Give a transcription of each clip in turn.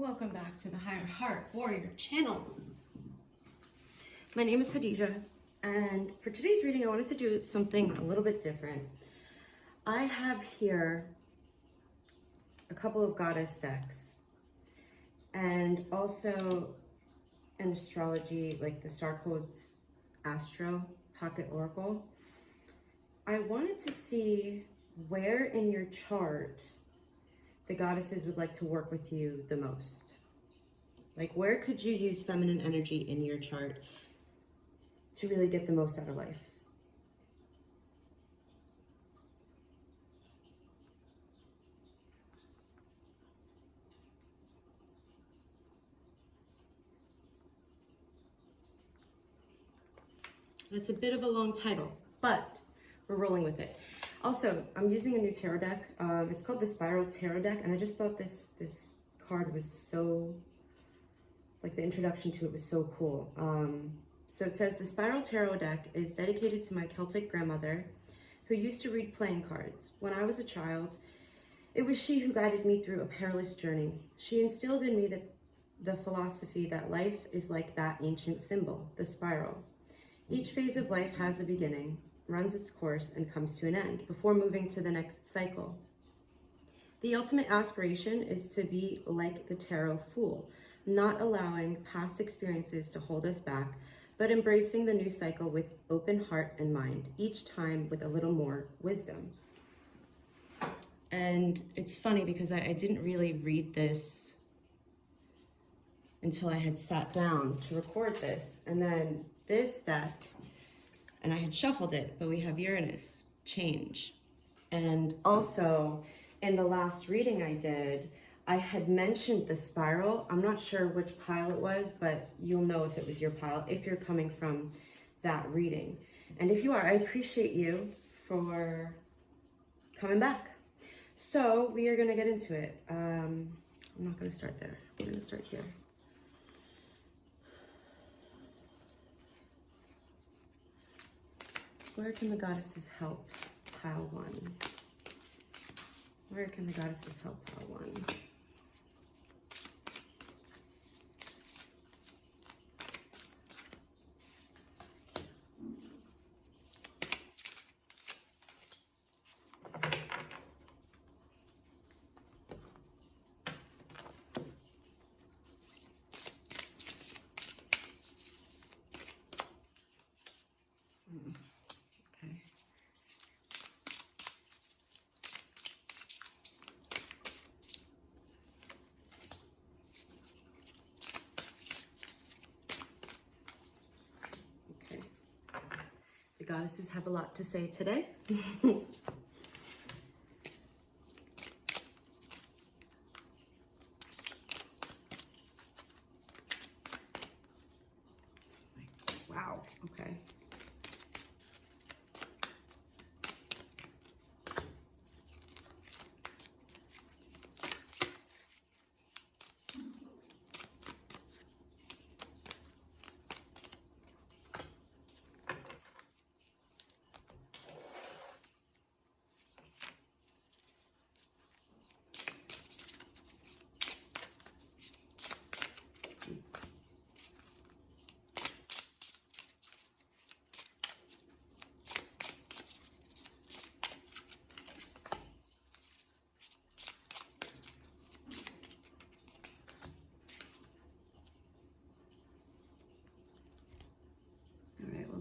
Welcome back to the Higher Heart Warrior channel. My name is Hadija, and for today's reading I wanted to do something a little bit different. I have here a couple of goddess decks and also an astrology, like the Star Codes Astro Pocket Oracle. I wanted to see where in your chart the goddesses would like to work with you the most. Like, where could you use feminine energy in your chart to really get the most out of life? That's a bit of a long title, but we're rolling with it. Also, I'm using a new tarot deck. It's called the Spiral Tarot Deck, and I just thought this card was so, like, the introduction to it was so cool. So it says, the Spiral Tarot Deck is dedicated to my Celtic grandmother, who used to read playing cards. When I was a child, it was she who guided me through a perilous journey. She instilled in me the philosophy that life is like that ancient symbol, the spiral. Each phase of life has a beginning, runs its course, and comes to an end before moving to the next cycle. The ultimate aspiration is to be like the tarot fool, not allowing past experiences to hold us back, but embracing the new cycle with open heart and mind, each time with a little more wisdom. And it's funny because I didn't really read this until I had sat down to record this. And then this deck, and I had shuffled it, but we have Uranus change. And also in the last reading I did, I had mentioned the spiral. I'm not sure which pile it was, but you'll know if it was your pile, if you're coming from that reading. And if you are, I appreciate you for coming back. So we are gonna get into it. I'm not gonna start there. We're gonna start here. Where can the goddesses help pile one? Where can the goddesses help pile one? The goddesses have a lot to say today. Wow, okay.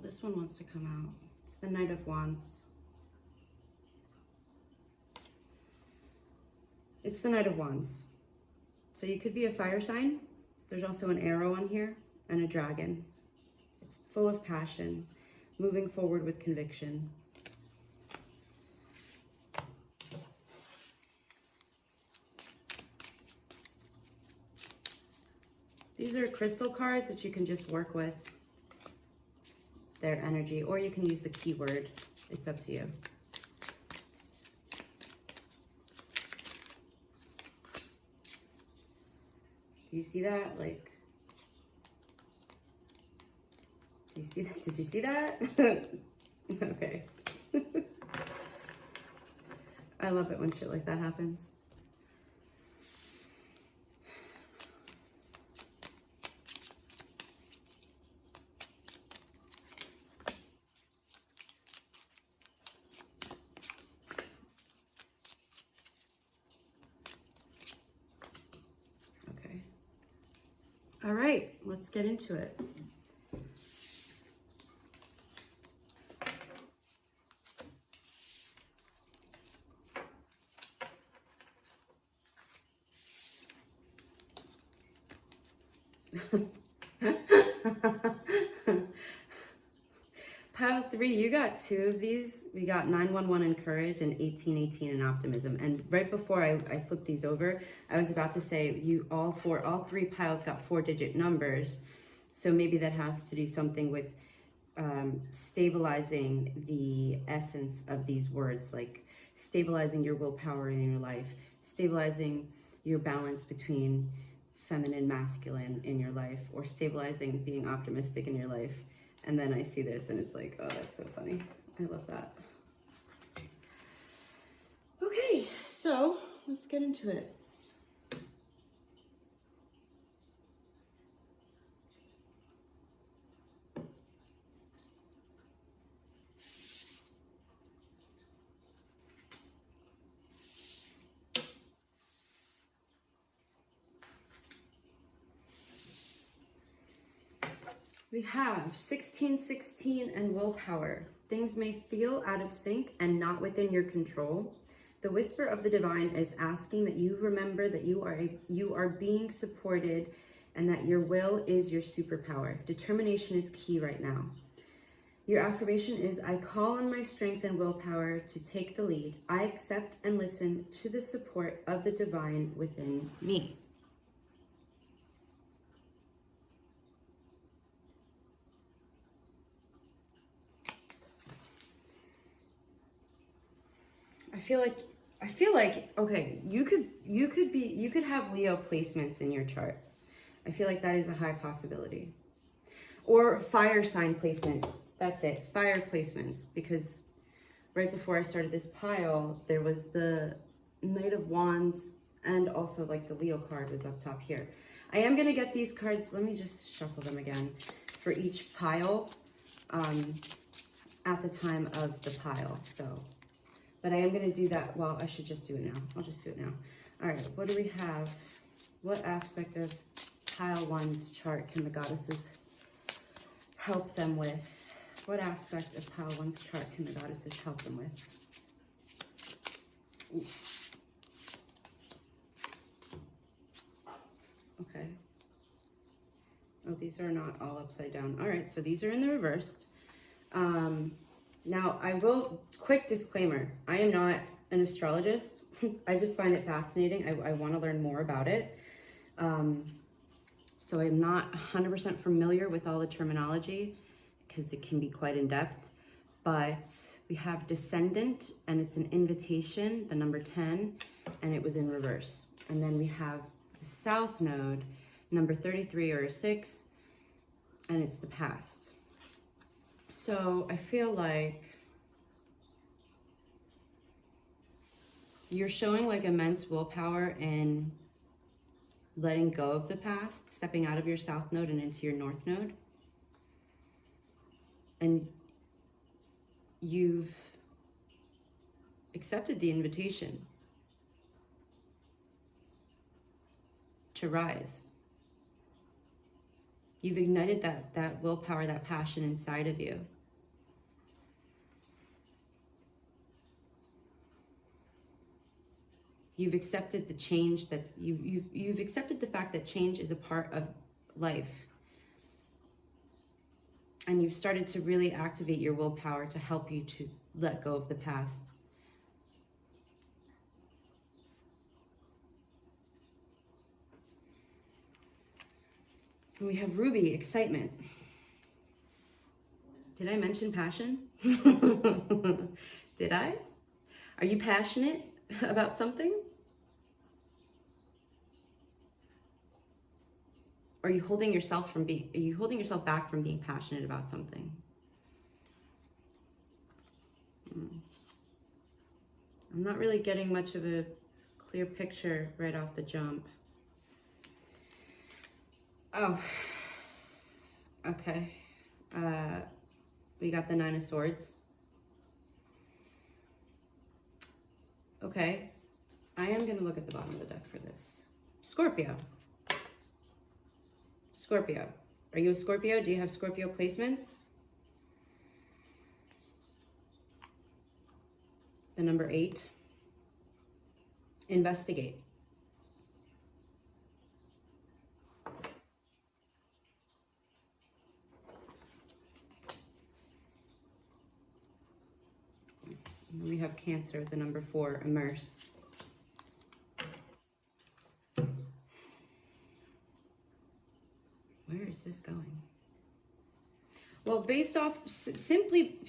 This one wants to come out. It's the Knight of Wands. It's the Knight of Wands. So you could be a fire sign. There's also an arrow on here and a dragon. It's full of passion, moving forward with conviction. These are crystal cards that you can just work with their energy, or you can use the keyword. It's up to you. Do you see that? Like, do you see that? Did you see that? Okay. I love it when shit like that happens. All right, let's get into it. Pile 3, you got 2 of these. We got 911 in courage and 1818 in optimism. And right before I flipped these over, I was about to say all 3 piles got 4-digit numbers. So maybe that has to do something with stabilizing the essence of these words, like stabilizing your willpower in your life, stabilizing your balance between feminine, masculine in your life, or stabilizing being optimistic in your life. And then I see this and it's like, oh, that's so funny. I love that. Okay, so let's get into it. We have 1616 and willpower. Things may feel out of sync and not within your control. The whisper of the divine is asking that you remember that you are being supported and that your will is your superpower. Determination is key right now. Your affirmation is, I call on my strength and willpower to take the lead. I accept and listen to the support of the divine within me. I feel like okay, you could have Leo placements in your chart. I feel like that is a high possibility. Or fire sign placements. That's it. Fire placements, because right before I started this pile, there was the Knight of Wands and also like the Leo card was up top here. I am going to get these cards. Let me just shuffle them again for each pile at the time of the pile. So, but I am going to do that. Well, I should just do it now. I'll just do it now. All right. What do we have? What aspect of pile 1's chart can the goddesses help them with? What aspect of pile 1's chart can the goddesses help them with? Ooh. Okay. Oh, these are not all upside down. All right, so these are in the reversed. Now, I will, quick disclaimer, I am not an astrologist. I just find it fascinating. I want to learn more about it. So I'm not 100% familiar with all the terminology because it can be quite in-depth. But we have descendant, and it's an invitation, the number 10, and it was in reverse. And then we have the south node, number 33 or a 6, and it's the past. So I feel like you're showing like immense willpower in letting go of the past, stepping out of your south node and into your north node. And you've accepted the invitation to rise. You've ignited that willpower, that passion inside of you. You've accepted the change that's you've accepted the fact that change is a part of life. And you've started to really activate your willpower to help you to let go of the past. And we have Ruby, excitement. Did I mention passion? Did I? Are you passionate about something? Are you holding yourself back from being passionate about something? I'm not really getting much of a clear picture right off the jump. Oh, okay. We got the 9 of Swords. Okay, I am gonna look at the bottom of the deck for this. Scorpio. Scorpio. Are you a Scorpio? Do you have Scorpio placements? The number 8. Investigate. We have Cancer, the number 4, immerse. Where is this going? Well, based off, simply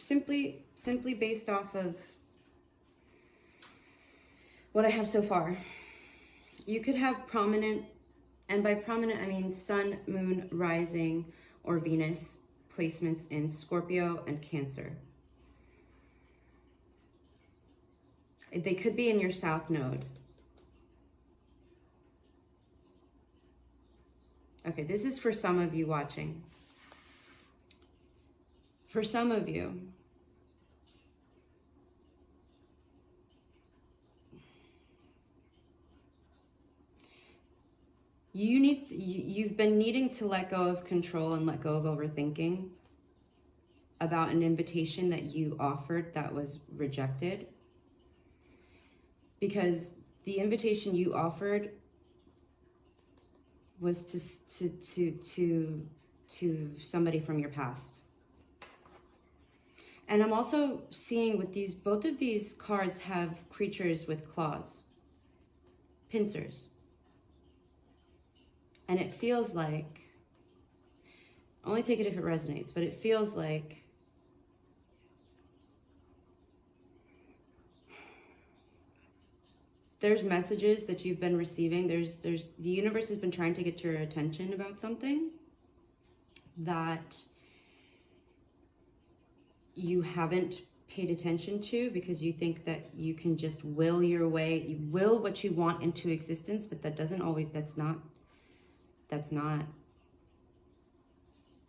based off of what I have so far, you could have prominent, and by prominent I mean Sun, Moon, Rising, or Venus placements in Scorpio and Cancer. They could be in your South Node. Okay, this is for some of you watching. For some of you, you've been needing to let go of control and let go of overthinking about an invitation that you offered that was rejected. Because the invitation you offered was to somebody from your past. And I'm also seeing with these, both of these cards have creatures with claws, pincers. And it feels like, only take it if it resonates, but it feels like there's messages that you've been receiving. The universe has been trying to get your attention about something that you haven't paid attention to because you think that you can just will your way, you will what you want into existence, but that doesn't always, that's not.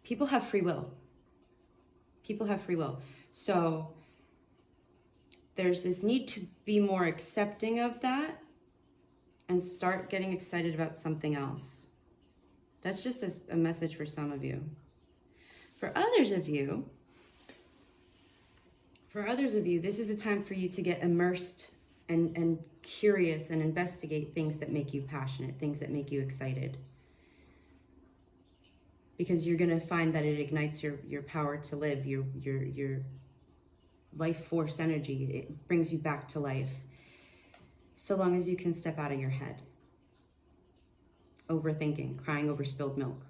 People have free will. People have free will. So there's this need to be more accepting of that and start getting excited about something else. That's just a message for some of you. For others of you, this is a time for you to get immersed and curious and investigate things that make you passionate, things that make you excited. Because you're gonna find that it ignites your power to live, your life force energy. It brings you back to life. So long as you can step out of your head. Overthinking, crying over spilled milk.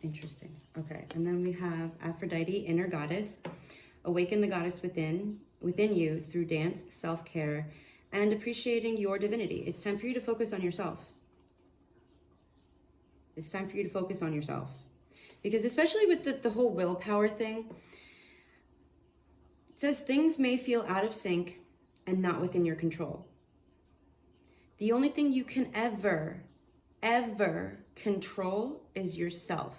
Interesting. Okay, and then we have Aphrodite, inner goddess. Awaken the goddess within you through dance, self-care, and appreciating your divinity. It's time for you to focus on yourself. It's time for you to focus on yourself. Because especially with the whole willpower thing, it says things may feel out of sync and not within your control. The only thing you can ever control is yourself,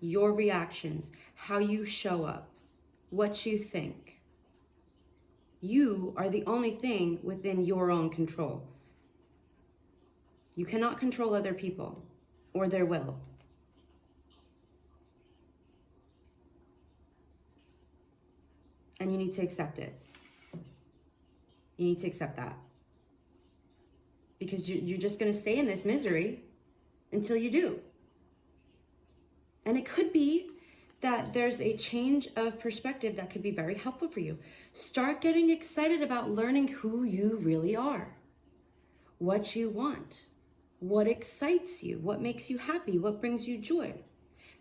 your reactions, how you show up, what you think. You are the only thing within your own control. You cannot control other people or their will. And you need to accept it. You need to accept that. Because you're just going to stay in this misery until you do. And it could be that there's a change of perspective that could be very helpful for you. Start getting excited about learning who you really are, what you want, what excites you, what makes you happy, what brings you joy.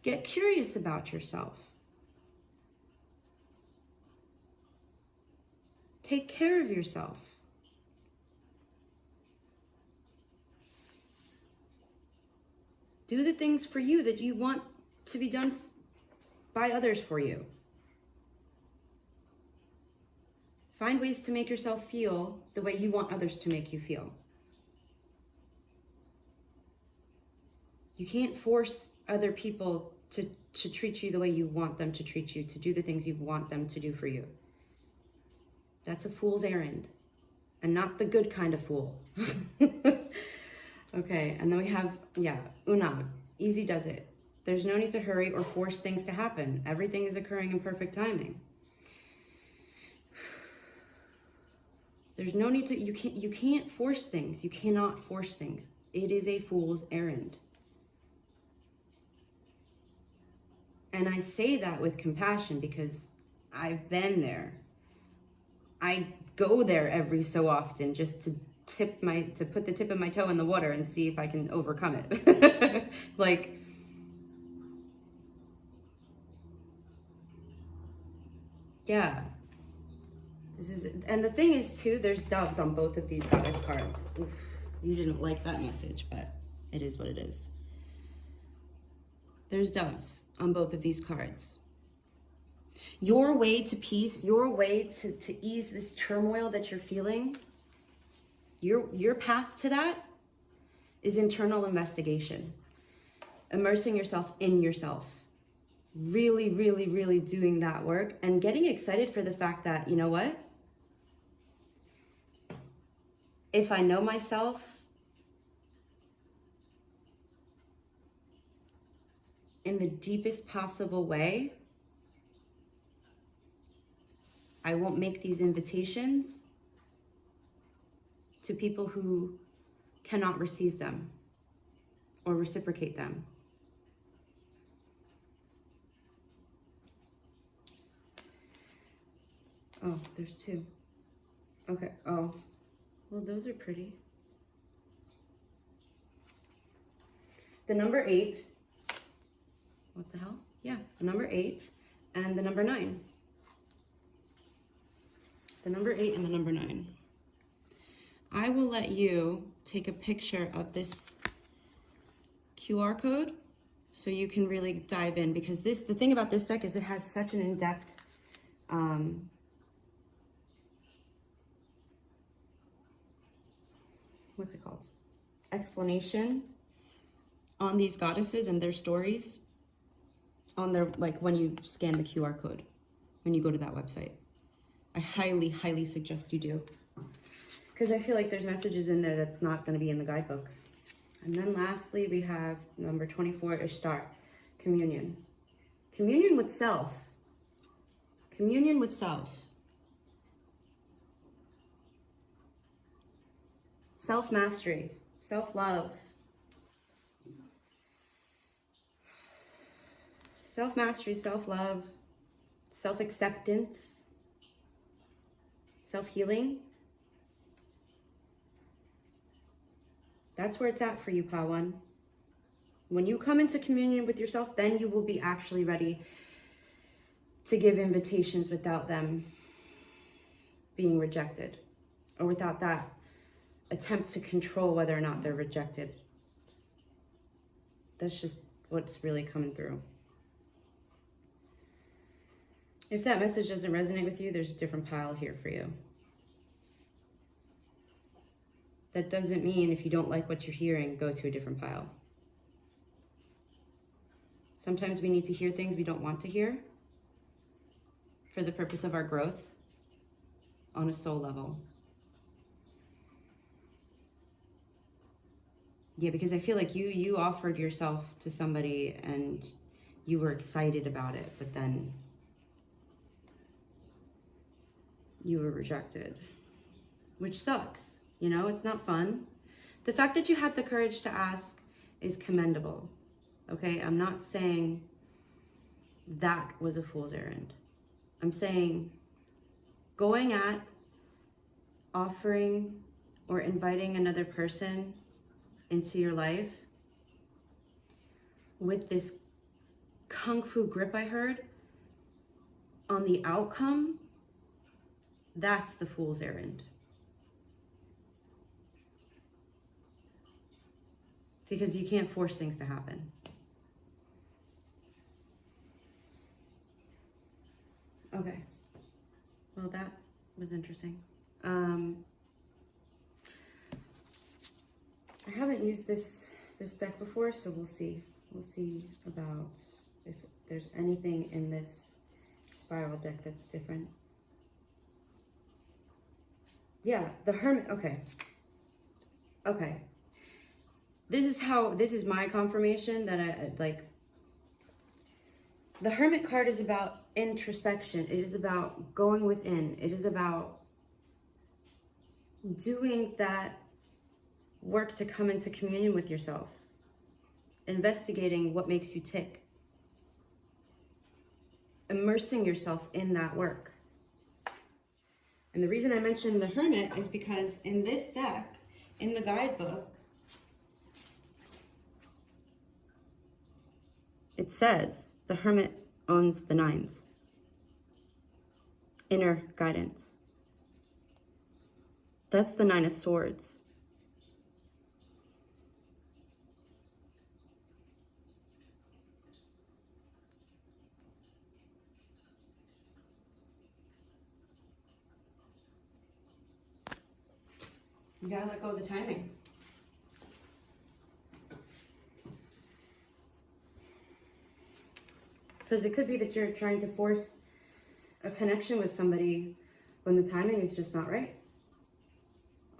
Get curious about yourself. Take care of yourself. Do the things for you that you want to be done by others for you. Find ways to make yourself feel the way you want others to make you feel. You can't force other people to treat you the way you want them to treat you, to do the things you want them to do for you. That's a fool's errand, and not the good kind of fool. Okay, and then we have, yeah, Una. Easy does it. There's no need to hurry or force things to happen. Everything is occurring in perfect timing. There's no need to, you can't force things. You cannot force things. It is a fool's errand. And I say that with compassion because I've been there. I go there every so often just to put the tip of my toe in the water and see if I can overcome it. Like, yeah. This is, and the thing is too, there's doves on both of these goddess cards. Oof, you didn't like that message, but it is what it is. There's doves on both of these cards. Your way to peace, your way to ease this turmoil that you're feeling, your path to that is internal investigation. Immersing yourself in yourself. Really, really, really doing that work and getting excited for the fact that, you know what? If I know myself in the deepest possible way, I won't make these invitations to people who cannot receive them or reciprocate them. Oh, there's two. Okay, oh. Well, those are pretty. The number 8. What the hell? Yeah, the number 8 and the number 9. The number 8 and the number 9. I will let you take a picture of this QR code so you can really dive in, because the thing about this deck is it has such an in-depth what's it called? Explanation on these goddesses and their stories on their, like when you scan the QR code, when you go to that website. I highly, highly suggest you do. Because I feel like there's messages in there that's not going to be in the guidebook. And then lastly, we have number 24, Ishtar, communion. Communion with self. Communion with self. Self-mastery, self-love. Self-mastery, self-love, self-acceptance, self-healing. That's where it's at for you, Pawan. When you come into communion with yourself, then you will be actually ready to give invitations without them being rejected, or without that attempt to control whether or not they're rejected. That's just what's really coming through. If that message doesn't resonate with you, there's a different pile here for you. That doesn't mean if you don't like what you're hearing, go to a different pile. Sometimes we need to hear things we don't want to hear for the purpose of our growth on a soul level. Yeah, because I feel like you offered yourself to somebody and you were excited about it, but then you were rejected, which sucks. You know, it's not fun. The fact that you had the courage to ask is commendable. Okay, I'm not saying that was a fool's errand. I'm saying going at offering or inviting another person into your life with this kung fu grip I heard on the outcome, that's the fool's errand. Because you can't force things to happen. Okay. Well, that was interesting. I haven't used this deck before, so we'll see. We'll see about if there's anything in this spiral deck that's different. Yeah, the Hermit. Okay. Okay. this is my confirmation that I like. The Hermit card is about introspection. It is about going within. It is about doing that work to come into communion with yourself, investigating what makes you tick, immersing yourself in that work. And the reason I mentioned the Hermit is because in this deck, in the guidebook, it says the Hermit owns the nines. Inner guidance. That's the Nine of Swords. You gotta let go of the timing. Because it could be that you're trying to force a connection with somebody when the timing is just not right.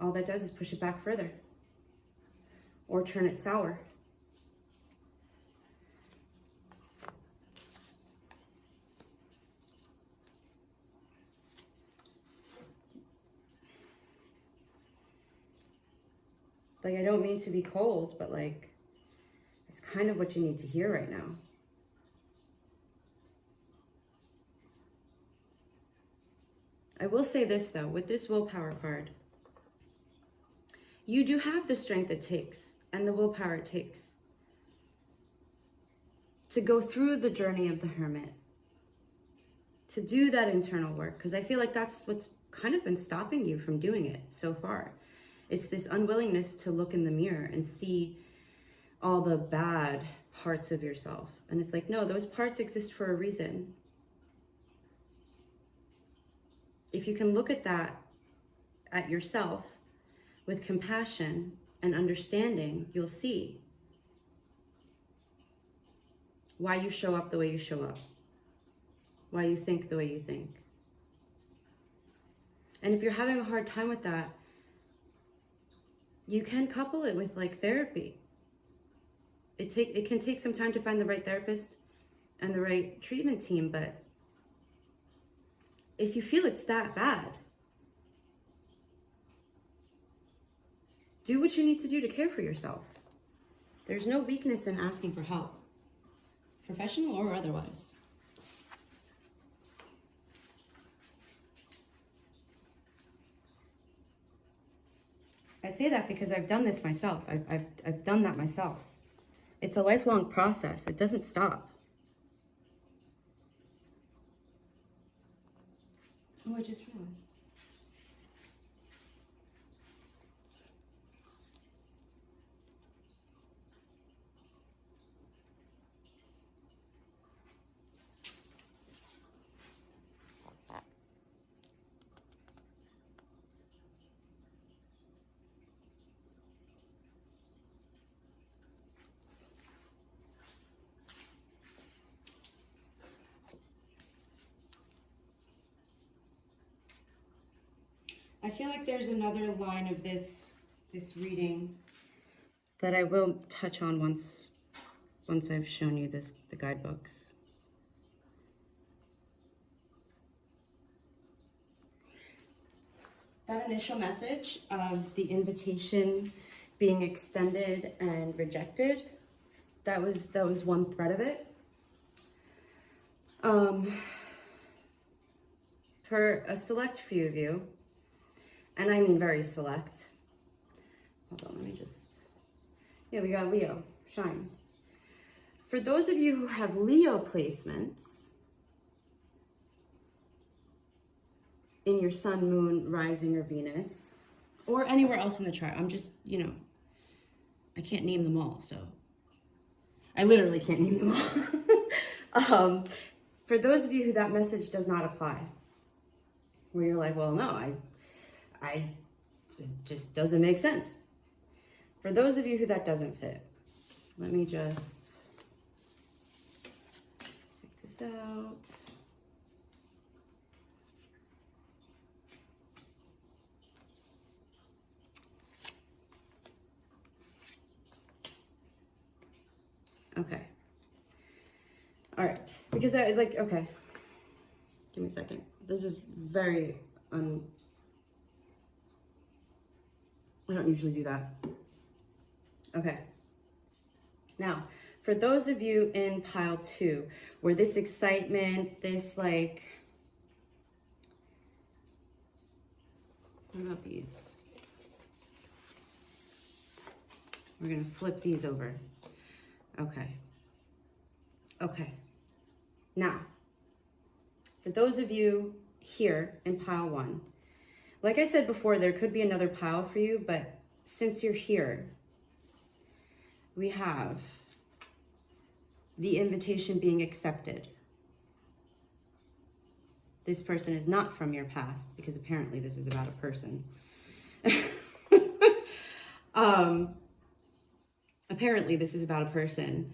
All that does is push it back further or turn it sour. Like, I don't mean to be cold, but like, it's kind of what you need to hear right now. I will say this though, with this Willpower card, you do have the strength it takes and the willpower it takes to go through the journey of the Hermit, to do that internal work, because I feel like that's what's kind of been stopping you from doing it so far. It's this unwillingness to look in the mirror and see all the bad parts of yourself. And it's like, no, those parts exist for a reason. If you can look at that, at yourself, with compassion and understanding, you'll see why you show up the way you show up, why you think the way you think. And if you're having a hard time with that, you can couple it with like therapy. It can take some time to find the right therapist and the right treatment team, but if you feel it's that bad, do what you need to do to care for yourself. There's no weakness in asking for help, professional or otherwise. I say that because I've done this myself. I've done that myself. It's a lifelong process. It doesn't stop. Oh, I just realized. I feel like there's another line of this reading that I will touch on once I've shown you the guidebooks. That initial message of the invitation being extended and rejected, that was one thread of it. For a select few of you, and I mean very select. Hold on, let me just, yeah, we got Leo, shine. For those of you who have Leo placements in your sun, moon, rising, or Venus, or anywhere else in the chart, I'm just, I can't name them all, so. I literally can't name them all. For those of you who that message does not apply, where you're like, well, no, it just doesn't make sense. For those of you who that doesn't fit, let me just check this out. Okay. All right. Because I like, okay. Give me a second. This is very, I don't usually do that. Okay. Now, for those of you in pile 2, where this excitement, this like, what about these? We're gonna flip these over. Okay. Okay. Now, for those of you here in pile 1, like I said before, there could be another pile for you, but since you're here, we have the invitation being accepted. This person is not from your past, because apparently this is about a person. Apparently this is about a person.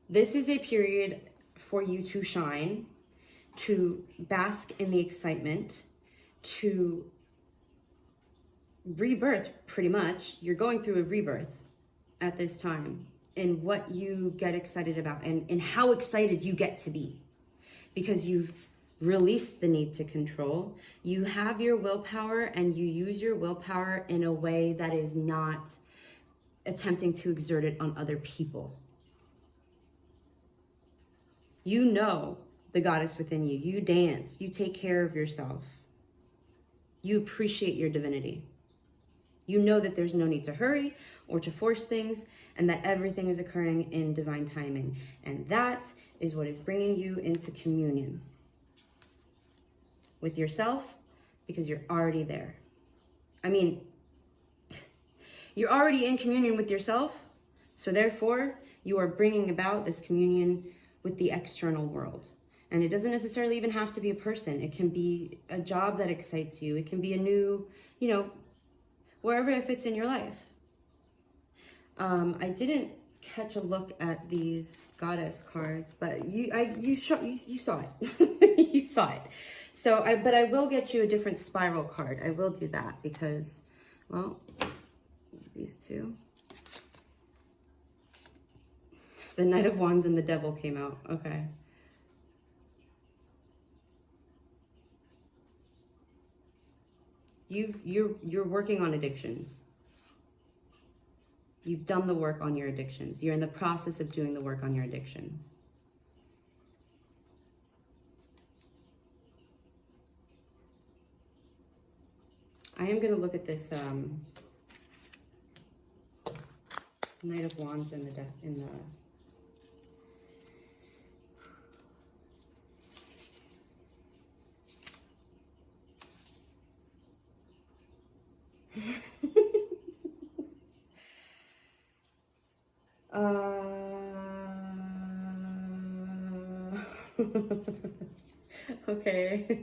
This is a period for you to shine, to bask in the excitement, to rebirth, pretty much. You're going through a rebirth at this time in what you get excited about and how excited you get to be, because you've released the need to control. You have your willpower, and you use your willpower in a way that is not attempting to exert it on other people. You know the goddess within you. You dance. You take care of yourself. You appreciate your divinity. You know that there's no need to hurry or to force things, and that everything is occurring in divine timing. And that is what is bringing you into communion with yourself, because you're already there. I mean, you're already in communion with yourself, so therefore you are bringing about this communion with the external world. And it doesn't necessarily even have to be a person. It can be a job that excites you. It can be a new, wherever it fits in your life. I didn't catch a look at these goddess cards, but you saw it. You saw it. So but I will get you a different spiral card. I will do that because, well, these two. The Knight of Wands and the Devil came out. Okay. You're working on addictions. You've done the work on your addictions. You're in the process of doing the work on your addictions. I am going to look at this Knight of Wands in the okay.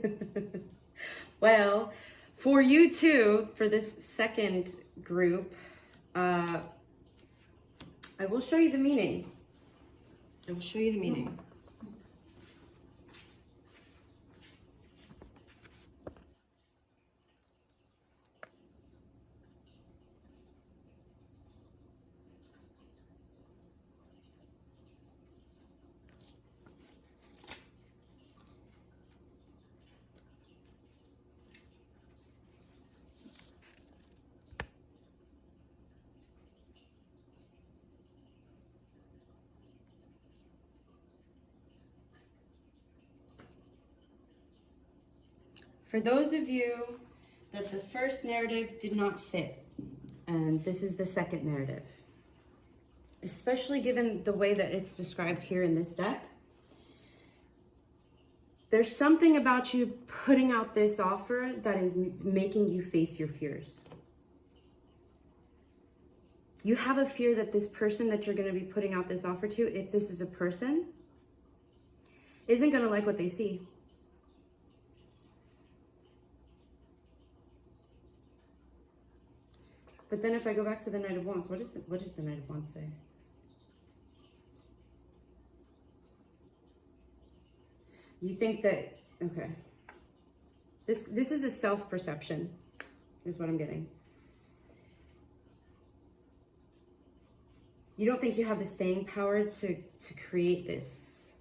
Well, for you too, for this second group, I will show you the meaning. I will show you the meaning. For those of you that the first narrative did not fit, and this is the second narrative, especially given the way that it's described here in this deck, there's something about you putting out this offer that is making you face your fears. You have a fear that this person that you're going to be putting out this offer to, if this is a person, isn't going to like what they see. But then if I go back to the Knight of Wands, what did the Knight of Wands say? You think that, okay. This is a self-perception, is what I'm getting. You don't think you have the staying power to create this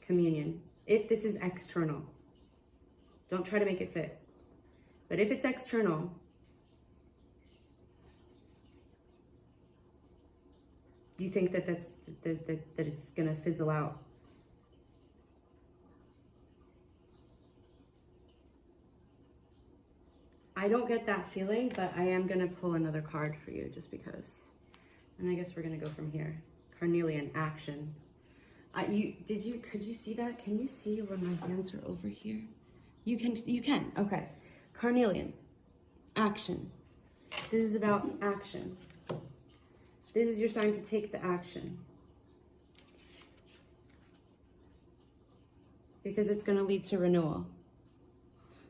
communion. If this is external, don't try to make it fit. But if it's external, do you think that that it's gonna fizzle out? I don't get that feeling, but I am gonna pull another card for you just because. And I guess we're gonna go from here. Carnelian, action. Could you see that? Can you see where my hands are over here? You can, okay. Carnelian, action. This is about action. This is your sign to take the action. Because it's gonna lead to renewal.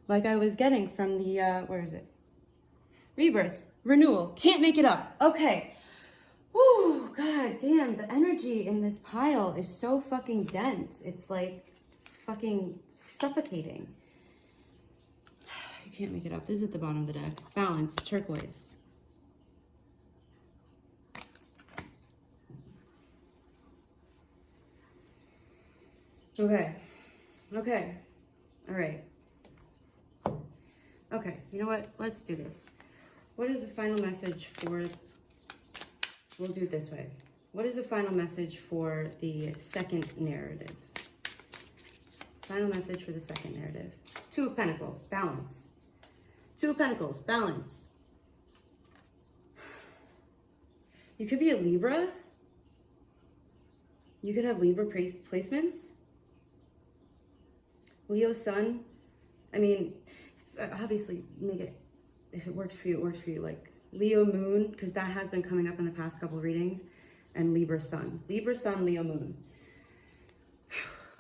Like I was getting from the, where is it? Rebirth, renewal, can't make it up. Okay. Whew, god damn, the energy in this pile is so fucking dense. It's like fucking suffocating. You can't make it up. This is at the bottom of the deck. Balance, turquoise. Okay. Okay. All right. Okay, you know what? Let's do this. What is the final message for... We'll do it this way. What is the final message for the second narrative? Final message for the second narrative. Two of Pentacles, balance. Two of Pentacles, balance. You could be a Libra. You could have Libra placements. Leo Sun. I mean, obviously, make it, if it works for you, it works for you. Like Leo Moon, because that has been coming up in the past couple of readings, and Libra Sun. Libra Sun, Leo Moon.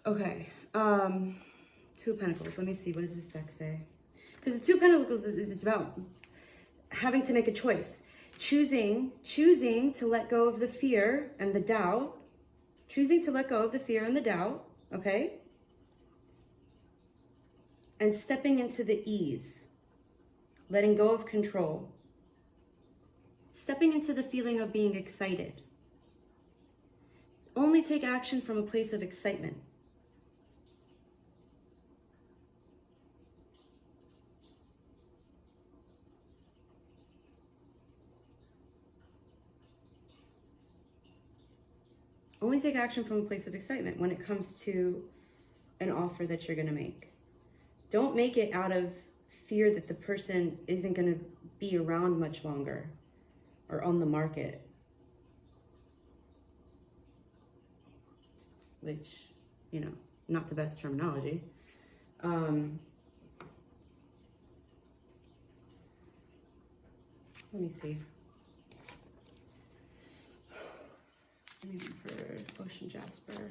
Okay. Two of Pentacles. Let me see. What does this deck say? Because the Two of Pentacles, it's about having to make a choice. Choosing to let go of the fear and the doubt. Choosing to let go of the fear and the doubt. Okay? And stepping into the ease, letting go of control, stepping into the feeling of being excited. Only take action from a place of excitement. Only take action from a place of excitement when it comes to an offer that you're going to make. Don't make it out of fear that the person isn't going to be around much longer or on the market. Which, you know, not the best terminology. Let me see. Maybe for Ocean Jasper.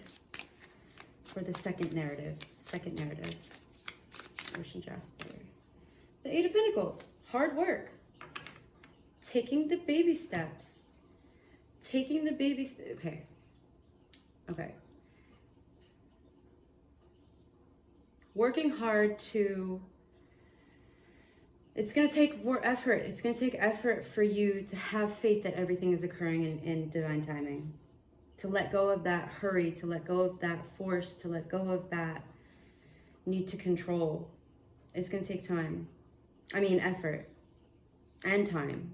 For the second narrative. Ocean Jasper. The Eight of Pentacles. Hard work. Taking the baby steps. Okay. Working hard to... It's going to take more effort. It's going to take effort for you to have faith that everything is occurring in divine timing. To let go of that hurry, to let go of that force, to let go of that need to control. It's going to take time. I mean, effort and time.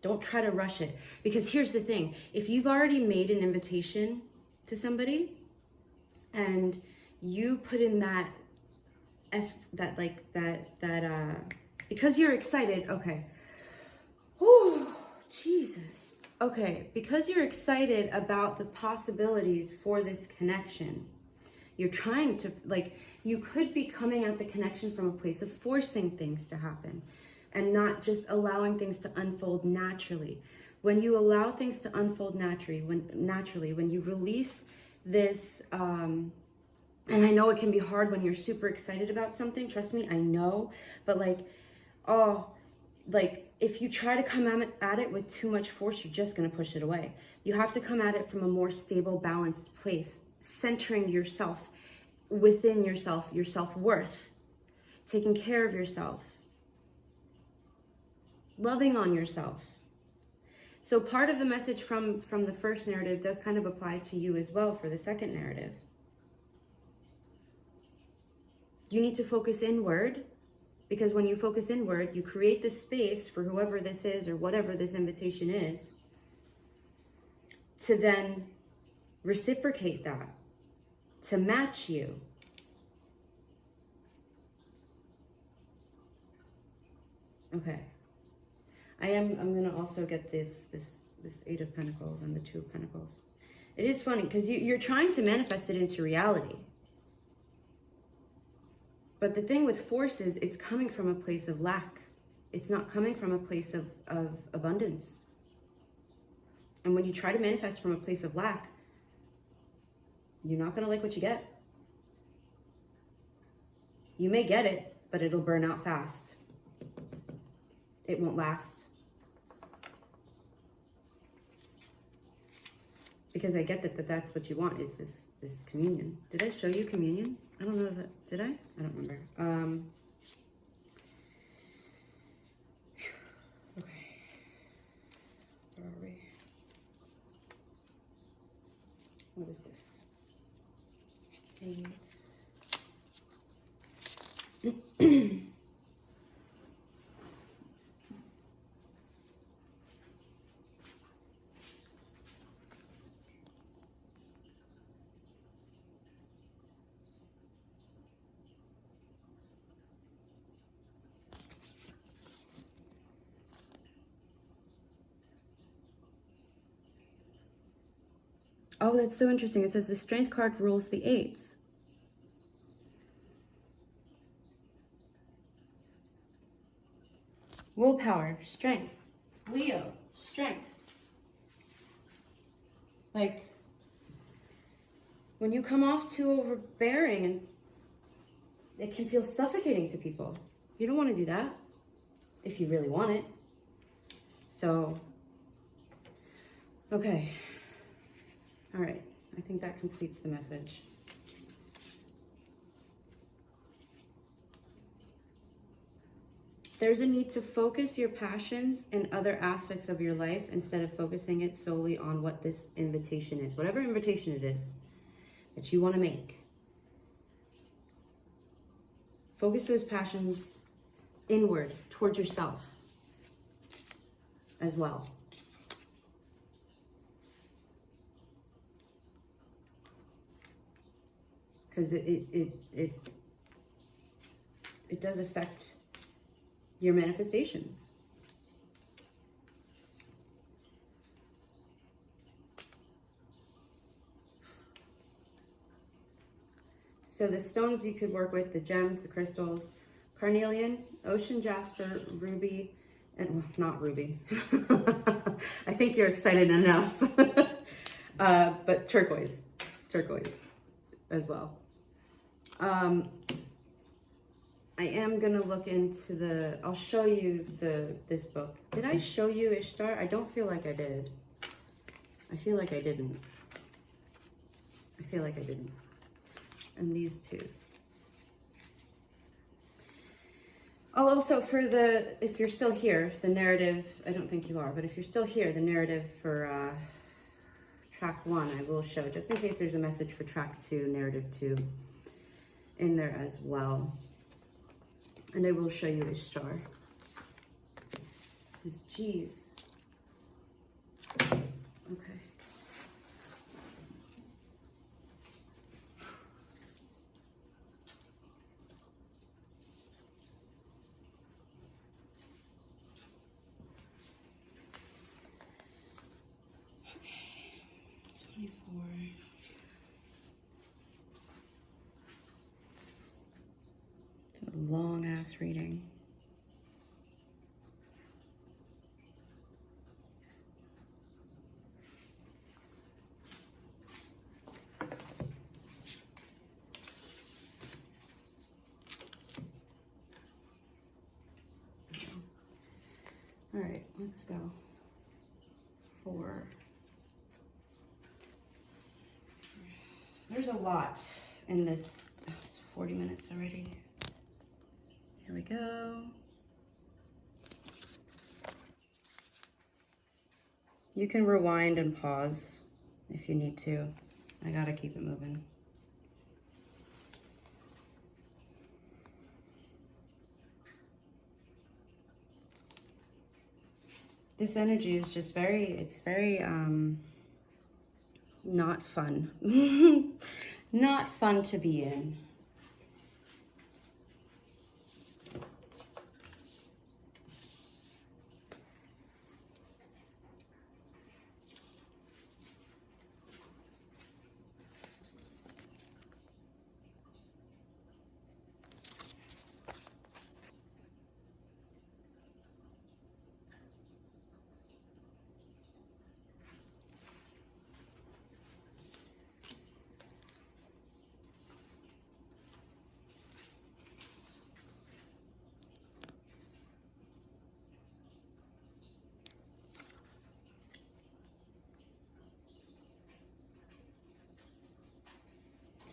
Don't try to rush it. Because here's the thing. If you've already made an invitation to somebody and you put in because you're excited, okay. Oh, Jesus. Okay, because you're excited about the possibilities for this connection, you're trying to, you could be coming at the connection from a place of forcing things to happen and not just allowing things to unfold naturally. When you allow things to unfold naturally, when you release this, and I know it can be hard when you're super excited about something, trust me, I know, but if you try to come at it with too much force, you're just going to push it away. You have to come at it from a more stable, balanced place, centering yourself within yourself, your self-worth, taking care of yourself, loving on yourself. So part of the message from the first narrative does kind of apply to you as well for the second narrative. You need to focus inward, because when you focus inward, you create this space for whoever this is or whatever this invitation is to then reciprocate that, to match you. Okay. I'm gonna also get this Eight of Pentacles and the Two of Pentacles. It is funny because you're trying to manifest it into reality. But the thing with force is it's coming from a place of lack. It's not coming from a place of abundance. And when you try to manifest from a place of lack, you're not gonna like what you get. You may get it, but it'll burn out fast. It won't last. Because I get that's what you want, is this communion. Did I show you communion? I don't know if did I? I don't remember. Okay. Where are we? What is this? 8. Oh, that's so interesting. It says the Strength card rules the 8s. Willpower, strength. Leo, strength. Like, when you come off too overbearing, and it can feel suffocating to people. You don't want to do that if you really want it. So, okay. All right, I think that completes the message. There's a need to focus your passions in other aspects of your life instead of focusing it solely on what this invitation is. Whatever invitation it is that you want to make. Focus those passions inward towards yourself as well. Because it does affect your manifestations. So the stones you could work with, the gems, the crystals, carnelian, ocean jasper, ruby, and well, not ruby. I think you're excited enough. But turquoise as well. I am gonna look into I'll show you this book. Did I show you Ishtar? I don't feel like I did. I feel like I didn't. And these two. I'll also, if you're still here, the narrative, I don't think you are, but if you're still here, the narrative for track 1, I will show, just in case there's a message for track 2, narrative 2, in there as well. And I will show you Ishtar. Because, geez. Okay. Long ass reading. All right, let's go. 4. There's a lot in this. Oh, it's 40 minutes already. Here we go. You can rewind and pause if you need to. I gotta keep it moving. This energy is just it's very, not fun. Not fun to be in.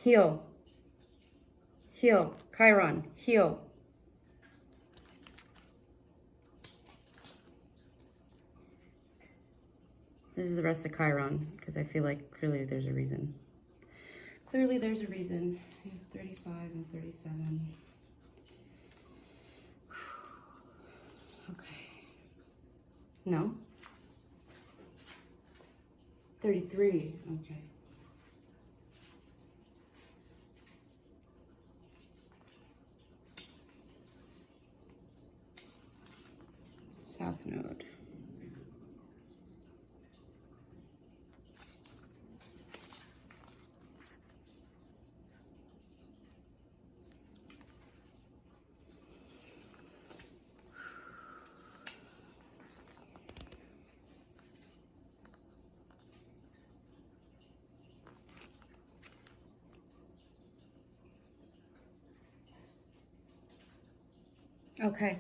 Heal. Heal. Chiron. Heal. This is the rest of Chiron, because I feel like clearly there's a reason. Clearly there's a reason. We have 35 and 37. Okay. No? 33. Okay. South node. Okay,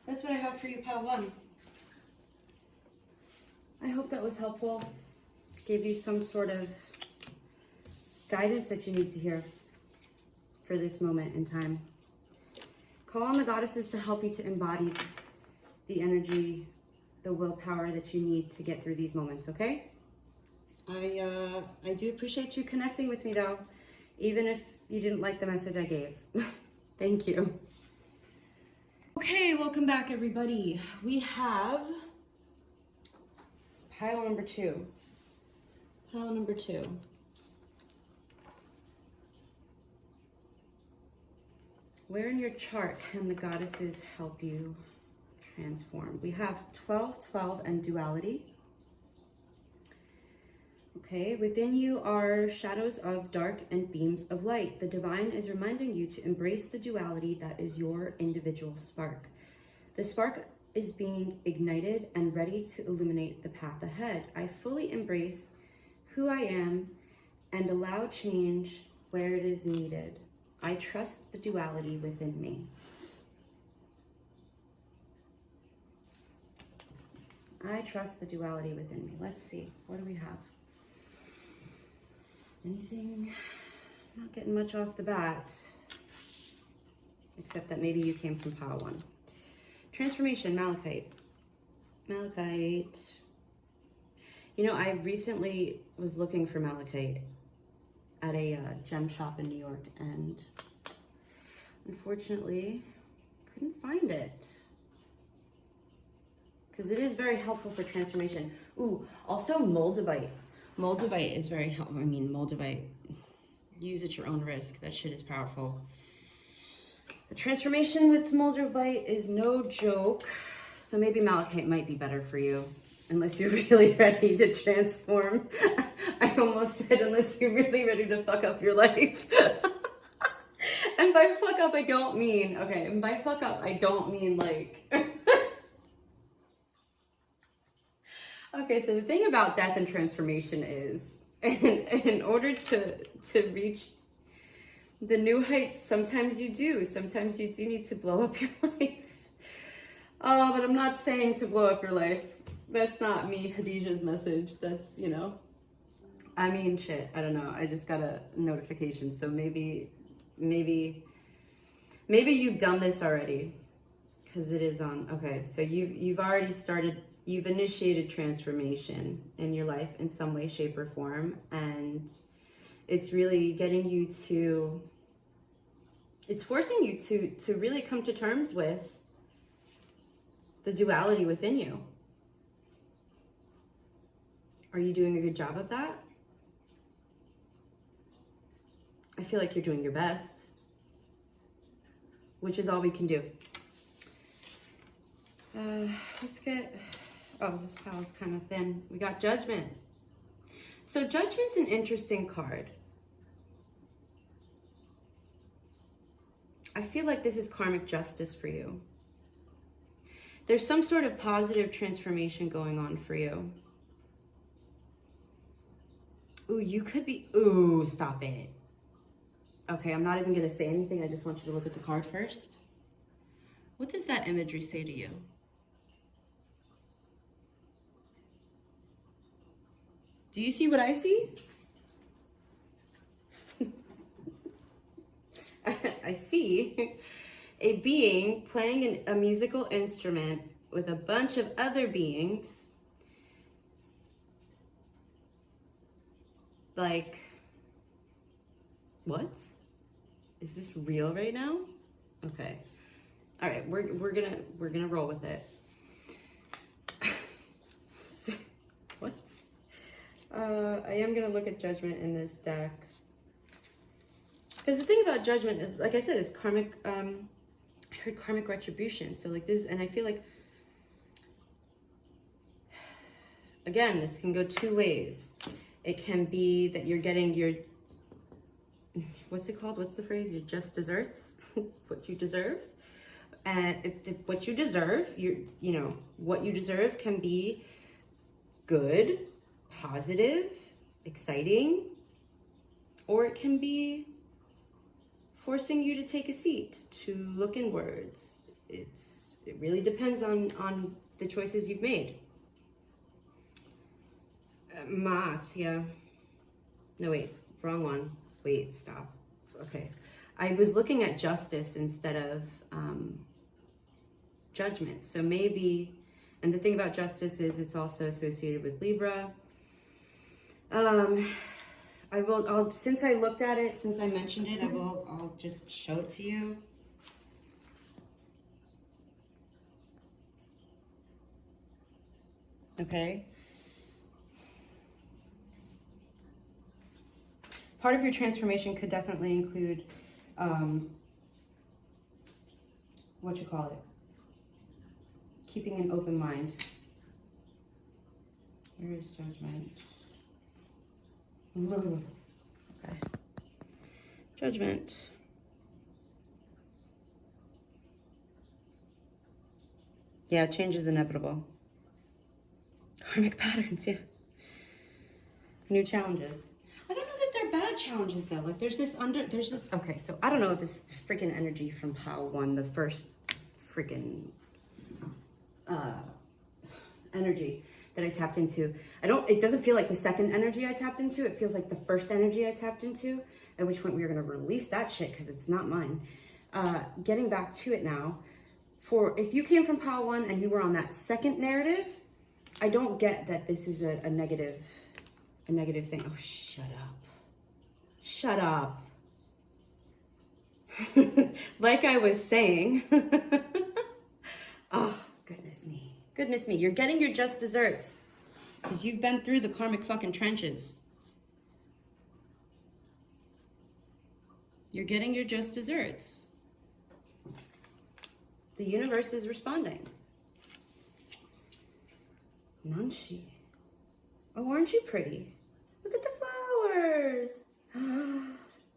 that's what I have for you, pile one. I hope that was helpful. Gave you some sort of guidance that you need to hear for this moment in time. Call on the goddesses to help you to embody the energy, the willpower that you need to get through these moments, okay? I do appreciate you connecting with me though, even if you didn't like the message I gave. Thank you. Okay, welcome back everybody. We have pile number 2. Pile number 2. Where in your chart can the goddesses help you transform? We have 12, 12, and duality. Okay, within you are shadows of dark and beams of light. The divine is reminding you to embrace the duality that is your individual spark. The spark is being ignited and ready to illuminate the path ahead. I fully embrace who I am and allow change where it is needed. I trust the duality within me. I trust the duality within me. Let's see, what do we have? Anything? Not getting much off the bat, except that maybe you came from pile 1. Transformation, malachite. Malachite. You know, I recently was looking for malachite at a gem shop in New York, and unfortunately couldn't find it, because it is very helpful for transformation. Ooh, also moldavite. Moldavite is very helpful. I mean, moldavite, use at your own risk. That shit is powerful. The transformation with moldavite is no joke. So maybe malachite might be better for you, unless you're really ready to transform. I almost said unless you're really ready to fuck up your life. And by fuck up, I don't mean, okay, and by fuck up, I don't mean like... Okay, so the thing about death and transformation is, in order to reach the new heights, sometimes you do need to blow up your life. But I'm not saying to blow up your life. That's not me, Khadijah's message. That's, you know, I mean, shit, I don't know. I just got a notification, so maybe you've done this already, because it is on. Okay, so you've already started. You've initiated transformation in your life in some way, shape, or form. And it's really getting you to, it's forcing you to really come to terms with the duality within you. Are you doing a good job of that? I feel like you're doing your best, which is all we can do. Let's get, oh, this pile's kind of thin. We got Judgment. So Judgment's an interesting card. I feel like this is karmic justice for you. There's some sort of positive transformation going on for you. Ooh, you could be, ooh, stop it. Okay, I'm not even gonna say anything. I just want you to look at the card first. What does that imagery say to you? Do you see what I see? I see a being playing a musical instrument with a bunch of other beings. Like, what? Is this real right now? Okay. All right, we're gonna roll with it. What? I am gonna look at Judgment in this deck. Because the thing about Judgment is, like I said, is karmic, I heard karmic retribution. So like this, and I feel like, again, this can go two ways. It can be that you're getting your, what's it called? What's the phrase? Your just desserts, what you deserve. And if what you deserve, you know, what you deserve can be good, positive, exciting, or it can be forcing you to take a seat, to look inwards. It really depends on the choices you've made. Yeah. No, wait, wrong one. Wait, stop. Okay. I was looking at justice instead of Judgment. So maybe, and the thing about justice is it's also associated with Libra. Since I looked at it, since I mentioned it, I'll just show it to you. Okay. Part of your transformation could definitely include, keeping an open mind. Where is Judgment? Okay. Judgment. Yeah, change is inevitable. Karmic patterns, yeah. New challenges. I don't know that they're bad challenges though. Like there's this, okay, so I don't know if it's freaking energy from Pile 1, the first freaking energy that I tapped into. It doesn't feel like the second energy I tapped into. It feels like the first energy I tapped into, at which point we were gonna release that shit because it's not mine. Getting back to it now, if you came from Pile 1 and you were on that second narrative, I don't get that this is a negative thing. Oh, shut up. Shut up. Like I was saying. Oh, goodness me. Goodness me. You're getting your just desserts because you've been through the karmic fucking trenches. You're getting your just desserts. The universe is responding. Nunchi. Oh, aren't you pretty? Look at the flowers.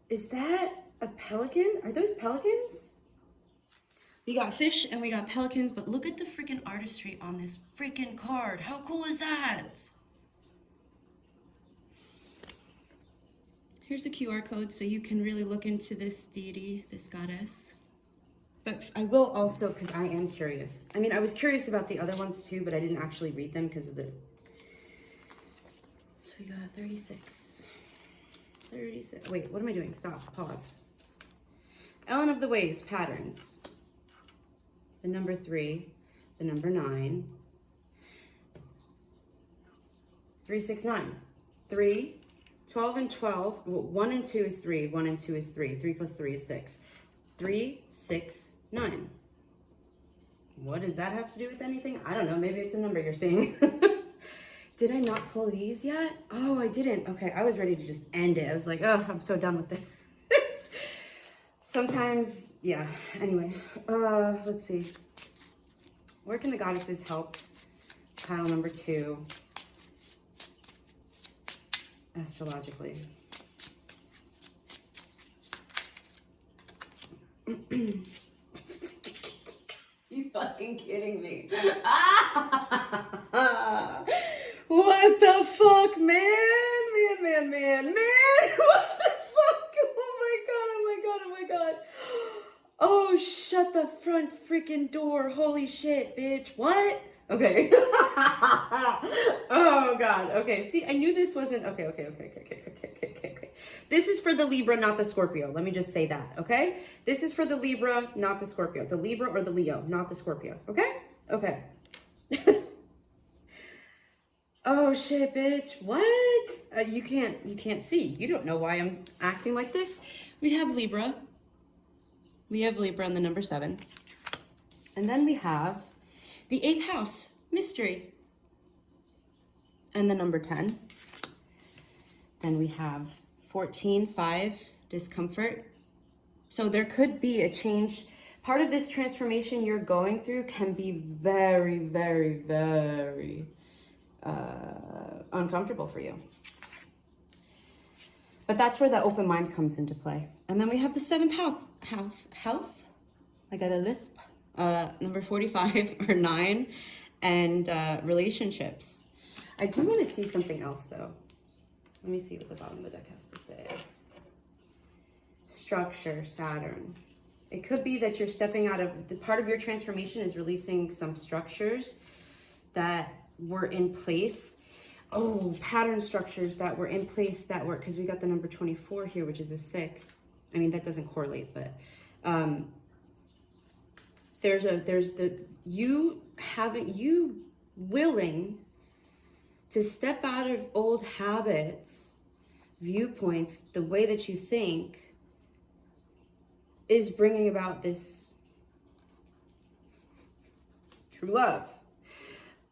Is that a pelican? Are those pelicans? We got fish and we got pelicans, but look at the freaking artistry on this freaking card. How cool is that? Here's the QR code so you can really look into this deity, this goddess. But I will also, because I am curious. I mean, I was curious about the other ones too, but I didn't actually read them because of the... So we got 36. 36. Wait, what am I doing? Stop. Pause. Ellen of the Ways, patterns. The number 3, the number 9, 3, 6, 9. 3, 12 and 12. Well, 1 and 2 is 3. 1 and 2 is 3. 3 plus 3 is 6. 3, 6, 9. What does that have to do with anything? I don't know. Maybe it's a number you're seeing. Did I not pull these yet? Oh, I didn't. Okay, I was ready to just end it. I was like, oh, I'm so done with this. Sometimes, yeah. Anyway, let's see. Where can the goddesses help? Pile number 2. Astrologically. You fucking kidding me? What the fuck, man? Man. What the fuck? Oh my god. Oh, shut the front freaking door. Holy shit, bitch. What? Okay. Oh god. Okay. See, I knew this wasn't okay. This is for the Libra, not the Scorpio. Let me just say that, okay? This is for the Libra, not the Scorpio. The Libra or the Leo, not the Scorpio. Okay? Okay. Oh shit, bitch. What? You can't see. You don't know why I'm acting like this. We have Libra. We have Libra in the number 7. And then we have the 8th house, mystery. And the number 10. Then we have 14, 5, discomfort. So there could be a change. Part of this transformation you're going through can be very, very, very uncomfortable for you. But that's where the open mind comes into play. And then we have the 7th health. I got a lisp. Number 45 or 9, and relationships. I do want to see something else though. Let me see what the bottom of the deck has to say. Structure, Saturn. It could be that you're stepping out of, the part of your transformation is releasing some structures that were in place. Oh, pattern structures that were in place that were, because we got the number 24 here, which is a 6. I mean, that doesn't correlate, but there's the you willing to step out of old habits, viewpoints, the way that you think is bringing about this true love.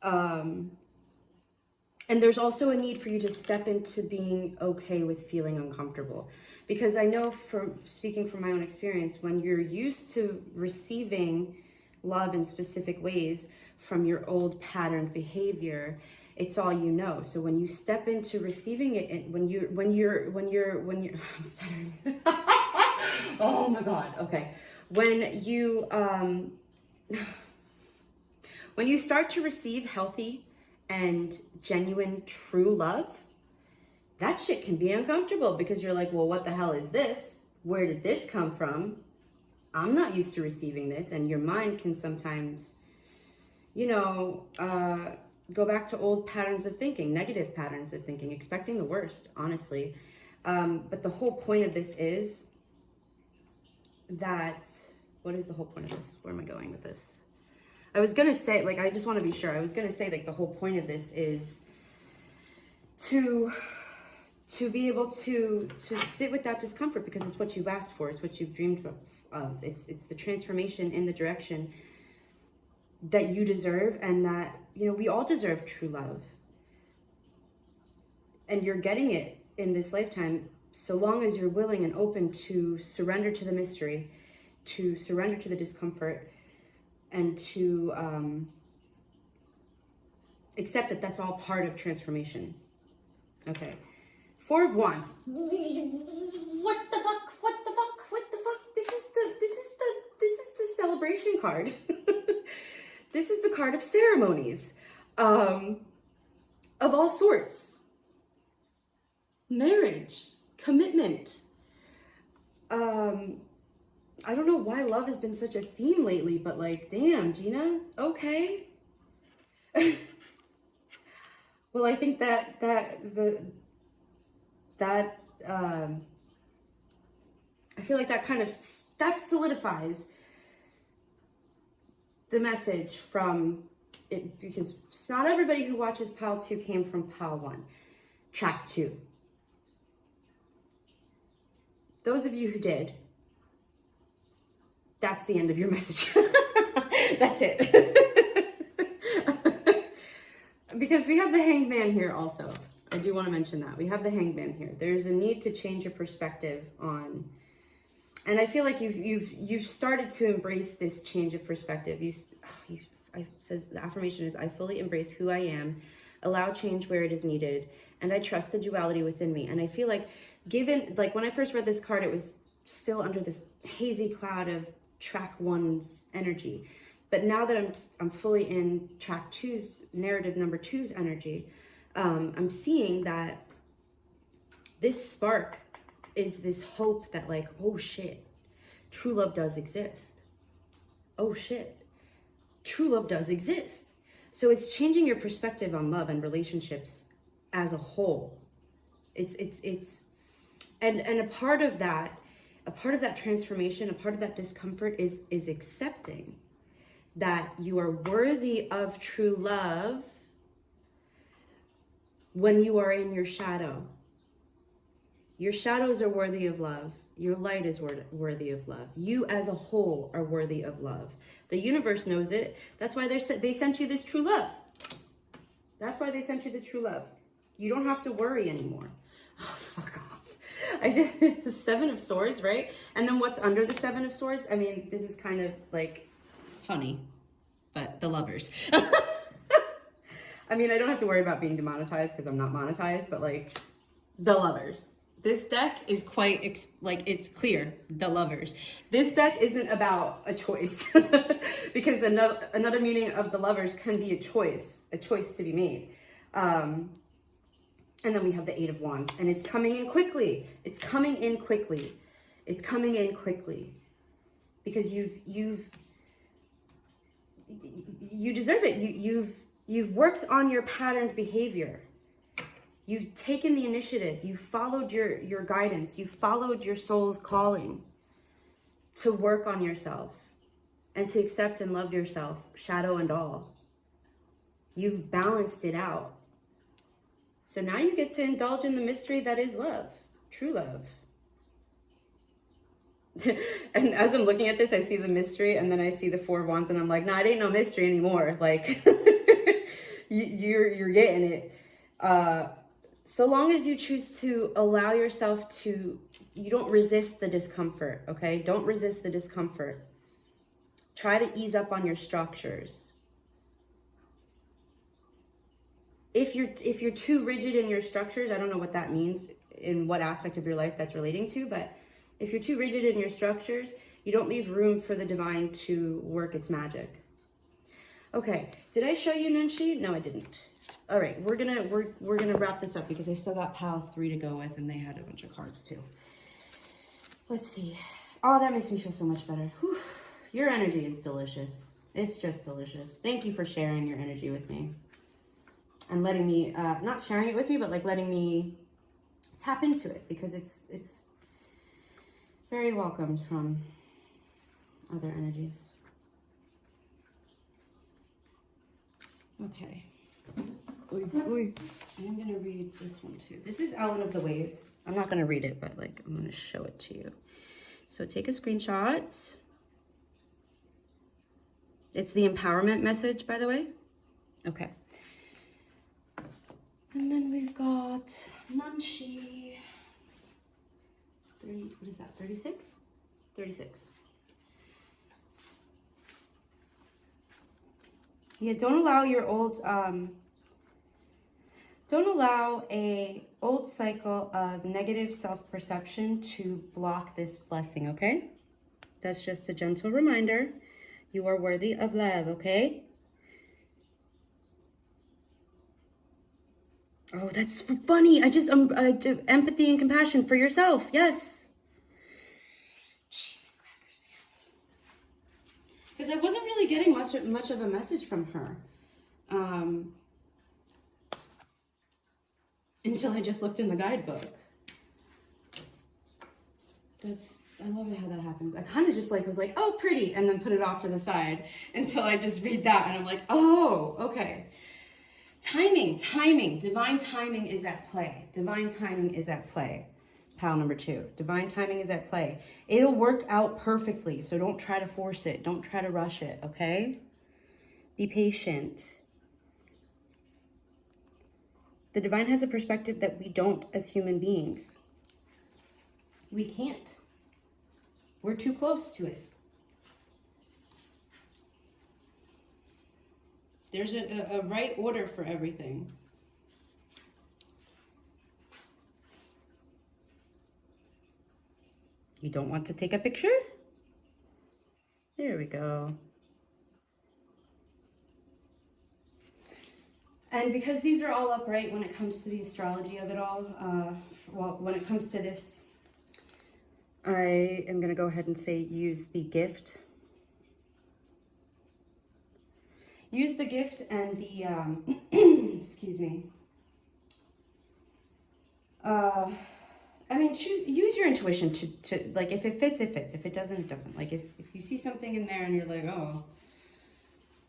And there's also a need for you to step into being okay with feeling uncomfortable. Because I know, from speaking from my own experience, when you're used to receiving love in specific ways from your old patterned behavior, it's all you know. So when you step into receiving it, when you're I'm stuttering. Oh my God. Okay. When you start to receive healthy and genuine true love, that shit can be uncomfortable because you're like, well, what the hell is this? Where did this come from? I'm not used to receiving this. And your mind can sometimes, go back to old patterns of thinking, negative patterns of thinking, expecting the worst, honestly. But the whole point of this is that, what is the whole point of this? Where am I going with this? I was going to say, I just want to be sure. I was going to say, the whole point of this is to be able to sit with that discomfort, because it's what you've asked for. It's what you've dreamed of. It's the transformation in the direction that you deserve, and that, we all deserve true love. And you're getting it in this lifetime, so long as you're willing and open to surrender to the mystery, to surrender to the discomfort, and to accept that that's all part of transformation. Okay. 4 of Wands. What the fuck? This is the celebration card. This is the card of ceremonies, of all sorts. Marriage, commitment. I don't know why love has been such a theme lately, but damn, Gina, okay. Well, I think that I feel like that solidifies the message from because not everybody who watches Pal 2 came from Pal 1, track 2. Those of you who did, that's the end of your message. That's it. Because we have the Hanged Man here also. I do want to mention that. We have the Hanged Man here. There's a need to change your perspective on, and I feel like you've started to embrace this change of perspective. Says the affirmation is, I fully embrace who I am, allow change where it is needed, and I trust the duality within me. And I feel like, given, like when I first read this card, it was still under this hazy cloud of track 1's energy. But now that I'm fully in track 2's, narrative number 2's energy, I'm seeing that this spark is this hope that, like, oh shit, true love does exist. Oh shit, true love does exist. So it's changing your perspective on love and relationships as a whole. And a part of that transformation, a part of that discomfort is accepting that you are worthy of true love when you are in your shadow. Your shadows are worthy of love. Your light is worthy of love. You as a whole are worthy of love. The universe knows it. That's why they sent you this true love. That's why they sent you the true love. You don't have to worry anymore. Oh, fuck off. The 7 of Swords, right? And then what's under the 7 of Swords? I mean, this is kind of like funny, but the Lovers. I mean, I don't have to worry about being demonetized because I'm not monetized, but like the Lovers. This deck is quite, it's clear, the Lovers. This deck isn't about a choice because another meaning of the Lovers can be a choice to be made. And then we have the 8 of Wands, and it's coming in quickly. It's coming in quickly. It's coming in quickly because you deserve it. You've worked on your patterned behavior. You've taken the initiative. You followed your guidance. You followed your soul's calling to work on yourself and to accept and love yourself, shadow and all. You've balanced it out. So now you get to indulge in the mystery that is love, true love. And as I'm looking at this, I see the mystery and then I see the 4 of Wands and I'm like, nah, it ain't no mystery anymore. Like, you're getting it. So long as you choose to allow yourself to, you don't resist the discomfort, okay? Don't resist the discomfort. Try to ease up on your structures. If you're too rigid in your structures, I don't know what that means in what aspect of your life that's relating to, but if you're too rigid in your structures, you don't leave room for the divine to work its magic. Okay, did I show you Nunshi? No, I didn't. All right, we're gonna wrap this up because I still got Pal 3 to go with, and they had a bunch of cards too. Let's see. Oh, that makes me feel so much better. Whew. Your energy is delicious. It's just delicious. Thank you for sharing your energy with me and letting me, not sharing it with me, but like letting me tap into it because it's very welcomed from other energies. Okay. Oy, oy. I am going to read this one too. This is Ellen of the Waves. I'm not going to read it, but like I'm going to show it to you. So take a screenshot. It's the empowerment message, by the way. Okay. And then we've got Nunshi. What is that? 36? 36. Yeah, don't allow your old, don't allow a old cycle of negative self-perception to block this blessing, okay? That's just a gentle reminder. You are worthy of love, okay? Oh, that's funny. I do empathy and compassion for yourself. Yes. Cheese and crackers, man. Because I wasn't really getting much of a message from her. Until I just looked in the guidebook. I love it how that happens. I kind of just like was like, oh, pretty, and then put it off to the side until I just read that, and I'm like, oh, okay. Timing, divine timing is at play. Divine timing is at play. Pile number 2. Divine timing is at play. It'll work out perfectly, so don't try to force it. Don't try to rush it, okay? Be patient. The divine has a perspective that we don't as human beings. We can't. We're too close to it. There's a right order for everything. You don't want to take a picture? There we go. And because these are all upright when it comes to the astrology of it all, well, when it comes to this, I am going to go ahead and say use the gift. Use the gift and the, excuse me. I mean, use your intuition to like, if it fits, it fits. If it doesn't, it doesn't. Like, if you see something in there and you're like, oh,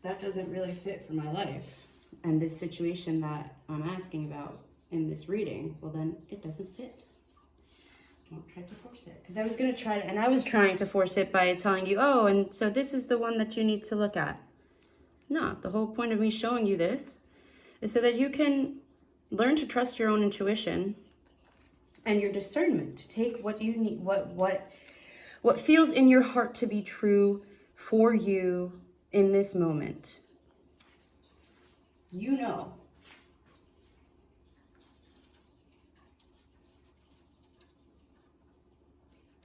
that doesn't really fit for my life and this situation that I'm asking about in this reading, well, then it doesn't fit. Don't try to force it. Because I was going to try to, and I was trying to force it by telling you, oh, and so this is the one that you need to look at. No, the whole point of me showing you this is so that you can learn to trust your own intuition and your discernment, to take what you need, what feels in your heart to be true for you in this moment. You know.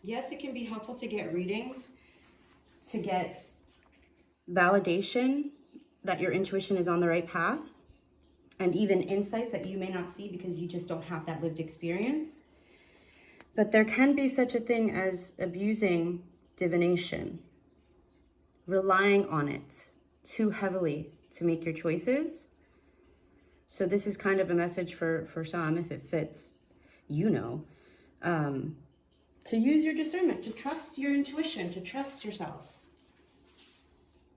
Yes, it can be helpful to get readings, to get validation that your intuition is on the right path, and even insights that you may not see because you just don't have that lived experience. But there can be such a thing as abusing divination, relying on it too heavily to make your choices. So this is kind of a message for some, if it fits, you know, to use your discernment, to trust your intuition, to trust yourself.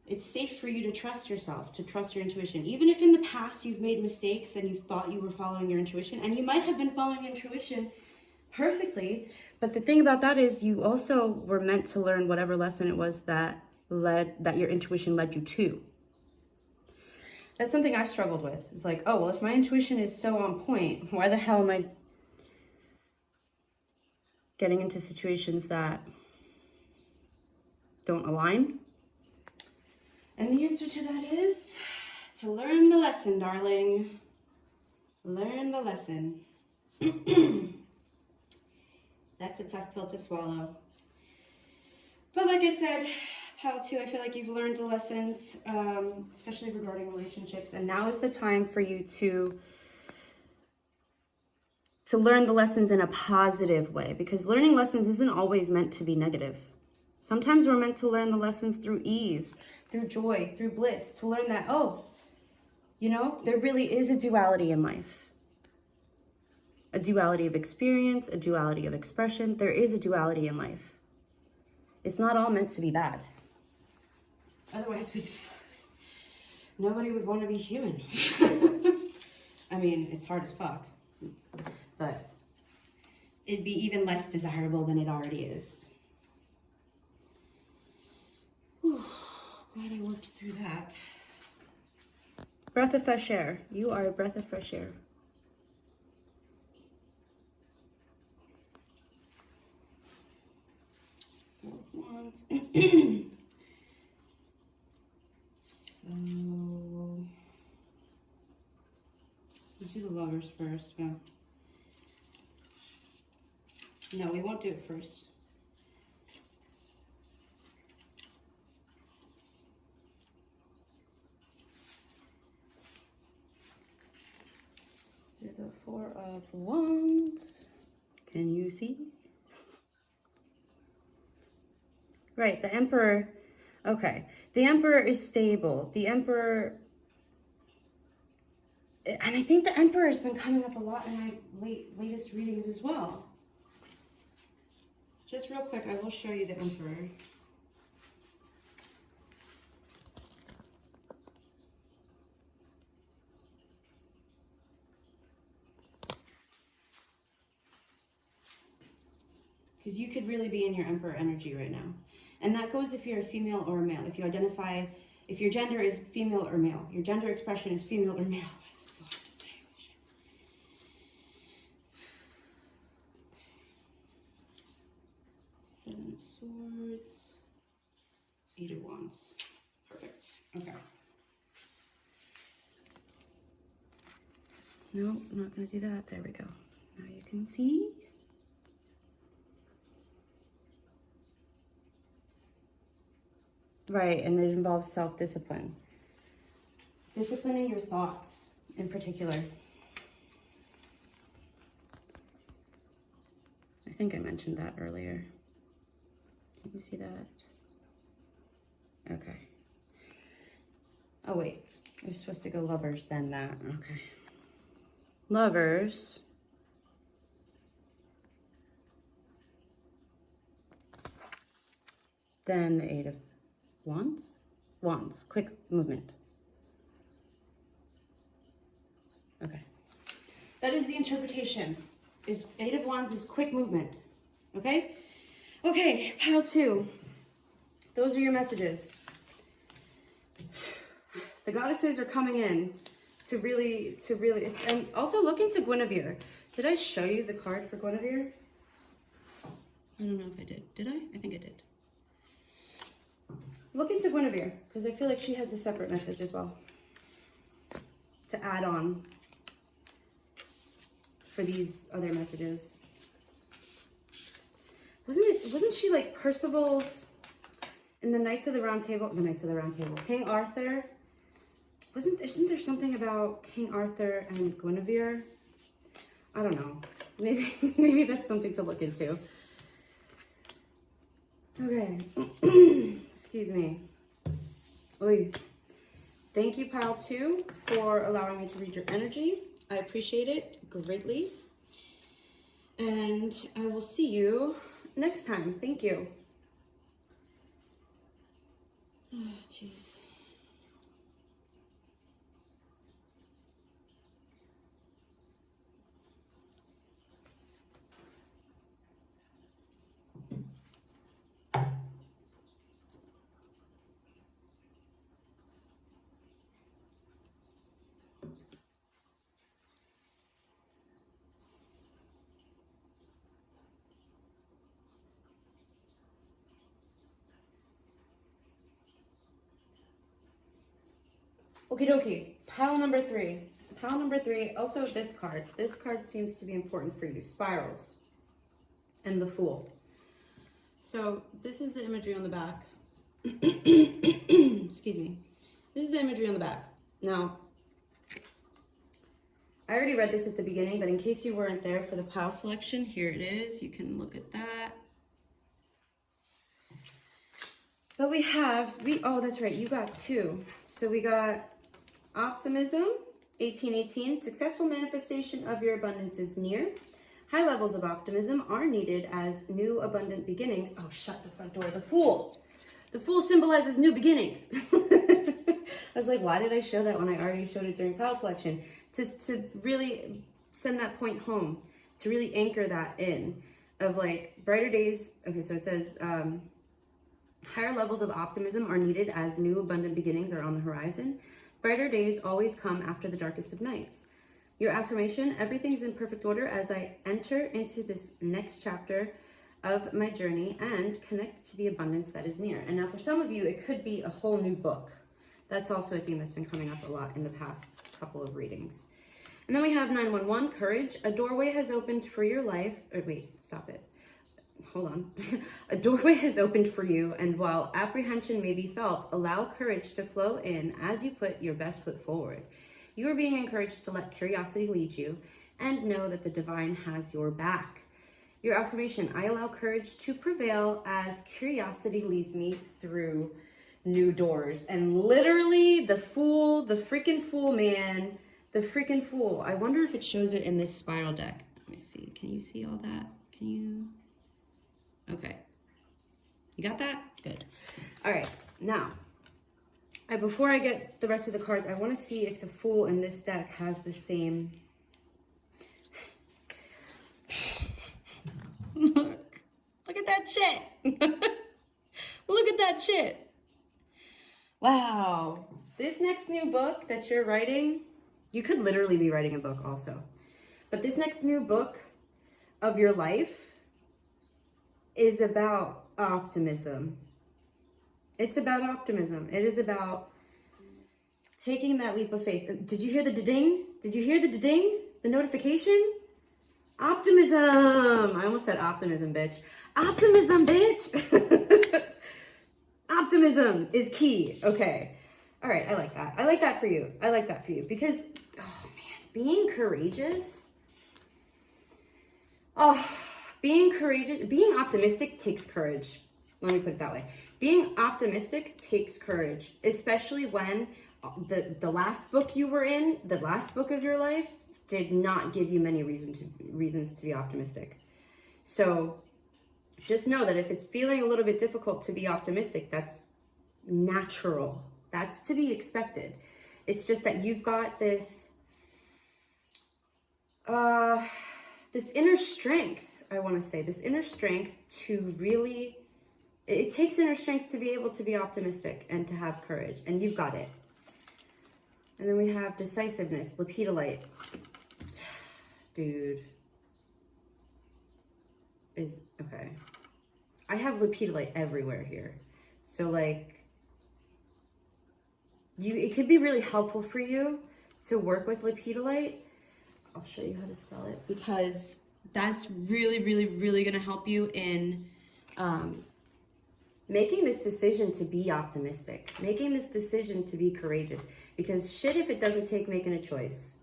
It's safe for you to trust yourself, to trust your intuition. Even if in the past you've made mistakes and you thought you were following your intuition, and you might have been following your intuition perfectly, but the thing about that is you also were meant to learn whatever lesson it was that your intuition led you to. That's something I've struggled with. It's like, oh, well, if my intuition is so on point, why the hell am I getting into situations that don't align? And the answer to that is to learn the lesson, darling. Learn the lesson. That's a tough pill to swallow. But like I said, pile 2, I feel like you've learned the lessons, especially regarding relationships. And now is the time for you to learn the lessons in a positive way, because learning lessons isn't always meant to be negative. Sometimes we're meant to learn the lessons through ease, through joy, through bliss, to learn that, oh, you know, there really is a duality in life. A duality of experience, a duality of expression. There is a duality in life. It's not all meant to be bad. Otherwise, nobody would want to be human. I mean, it's hard as fuck, but it'd be even less desirable than it already is. Whew, glad I worked through that. Breath of fresh air. You are a breath of fresh air. So, let's do the lovers first. Yeah. No, we won't do it first. Do the 4 of Wands. Can you see? Right, the Emperor. Okay, the Emperor is stable. The Emperor, and I think the Emperor has been coming up a lot in my latest readings as well. just real quick, I will show you the Emperor. Because you could really be in your Emperor energy right now. And that goes if you're a female or a male. If you identify, if your gender is female or male. Your gender expression is female or male. Why is it so hard to say? Seven of Swords. Eight of Wands. Perfect. Okay. No, I'm not going to do that. There we go. Now you can see. Right, and it involves self-discipline. Disciplining your thoughts in particular. I think I mentioned that earlier. Can you see that? Okay. Oh wait, we're supposed to go Lovers, then that. Okay. Lovers. Then the Eight of Wands? Wands, quick movement. Okay. That is the interpretation. Is Eight of Wands is quick movement. Okay? Okay, pile 2. Those are your messages. The goddesses are coming in to really, and also look into Guinevere. Did I show you the card for Guinevere? I don't know if I did. Did I? I think I did. Look into Guinevere, because I feel like she has a separate message as well to add on for these other messages. Wasn't she like Percival's in the Knights of the Round Table? The Knights of the Round Table. King Arthur. Isn't there something about King Arthur and Guinevere? I don't know. Maybe that's something to look into. Okay. Excuse me. Oy. Thank you, pile 2, for allowing me to read your energy. I appreciate it greatly. And I will see you next time. Thank you. Oh, jeez. Okie dokie, pile number 3. Pile number 3, also this card. This card seems to be important for you. Spirals and the Fool. So this is the imagery on the back. Excuse me. This is the imagery on the back. Now, I already read this at the beginning, but in case you weren't there for the pile selection, here it is. You can look at that. But we have, oh, that's right, you got 2. So we got Optimism, 1818, successful manifestation of your abundance is near. High levels of optimism are needed as new abundant beginnings. Oh, shut the front door. The Fool. The Fool symbolizes new beginnings. I was like, why did I show that when I already showed it during pile selection? To really send that point home, to really anchor that in of like brighter days. Okay, so it says higher levels of optimism are needed as new abundant beginnings are on the horizon. Brighter days always come after the darkest of nights. Your affirmation, everything's in perfect order as I enter into this next chapter of my journey and connect to the abundance that is near. And now for some of you, it could be a whole new book. That's also a theme that's been coming up a lot in the past couple of readings. And then we have 911, courage. A doorway has opened for your life. Or wait, stop it. Hold on. A doorway has opened for you, and while apprehension may be felt, allow courage to flow in as you put your best foot forward. You are being encouraged to let curiosity lead you and know that the divine has your back. Your affirmation, I allow courage to prevail as curiosity leads me through new doors. And literally the Fool, the freaking Fool, man, the freaking Fool. I wonder if it shows it in this spiral deck. Let me see. Can you see all that? Can you? Okay. You got that? Good. All right. Now, before I get the rest of the cards, I want to see if the Fool in this deck has the same... Look at that shit. Look at that shit. Wow. This next new book that you're writing, you could literally be writing a book also. But this next new book of your life is about optimism. It's about optimism. It is about taking that leap of faith. Did you hear the ding? Did you hear the ding? The notification? Optimism. I almost said optimism, bitch. Optimism, bitch. Optimism is key. Okay. All right. I like that. I like that for you. I like that for you because, oh man, being courageous. Oh, being courageous, being optimistic takes courage. Let me put it that way. Being optimistic takes courage, especially when the last book you were in, the last book of your life, did not give you many reasons to be optimistic. So just know that if it's feeling a little bit difficult to be optimistic, that's natural. That's to be expected. It's just that you've got this this inner strength, I want to say, this inner strength to really, it takes inner strength to be able to be optimistic and to have courage, and you've got it. And then we have decisiveness, lepidolite. Dude. Okay. I have lepidolite everywhere here. So like, it could be really helpful for you to work with lepidolite. I'll show you how to spell it because that's really, really, really going to help you in making this decision to be optimistic, making this decision to be courageous, because shit if it doesn't take making a choice.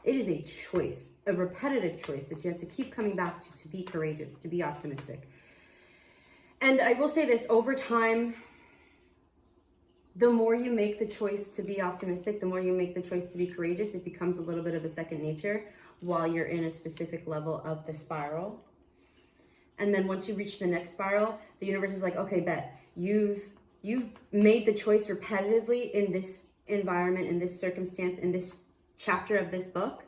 It is a choice, a repetitive choice that you have to keep coming back to be courageous, to be optimistic. And I will say this, over time, the more you make the choice to be optimistic, the more you make the choice to be courageous, it becomes a little bit of a second nature while you're in a specific level of the spiral. And then once you reach the next spiral, the universe is like, okay, bet, you've made the choice repetitively in this environment, in this circumstance, in this chapter of this book.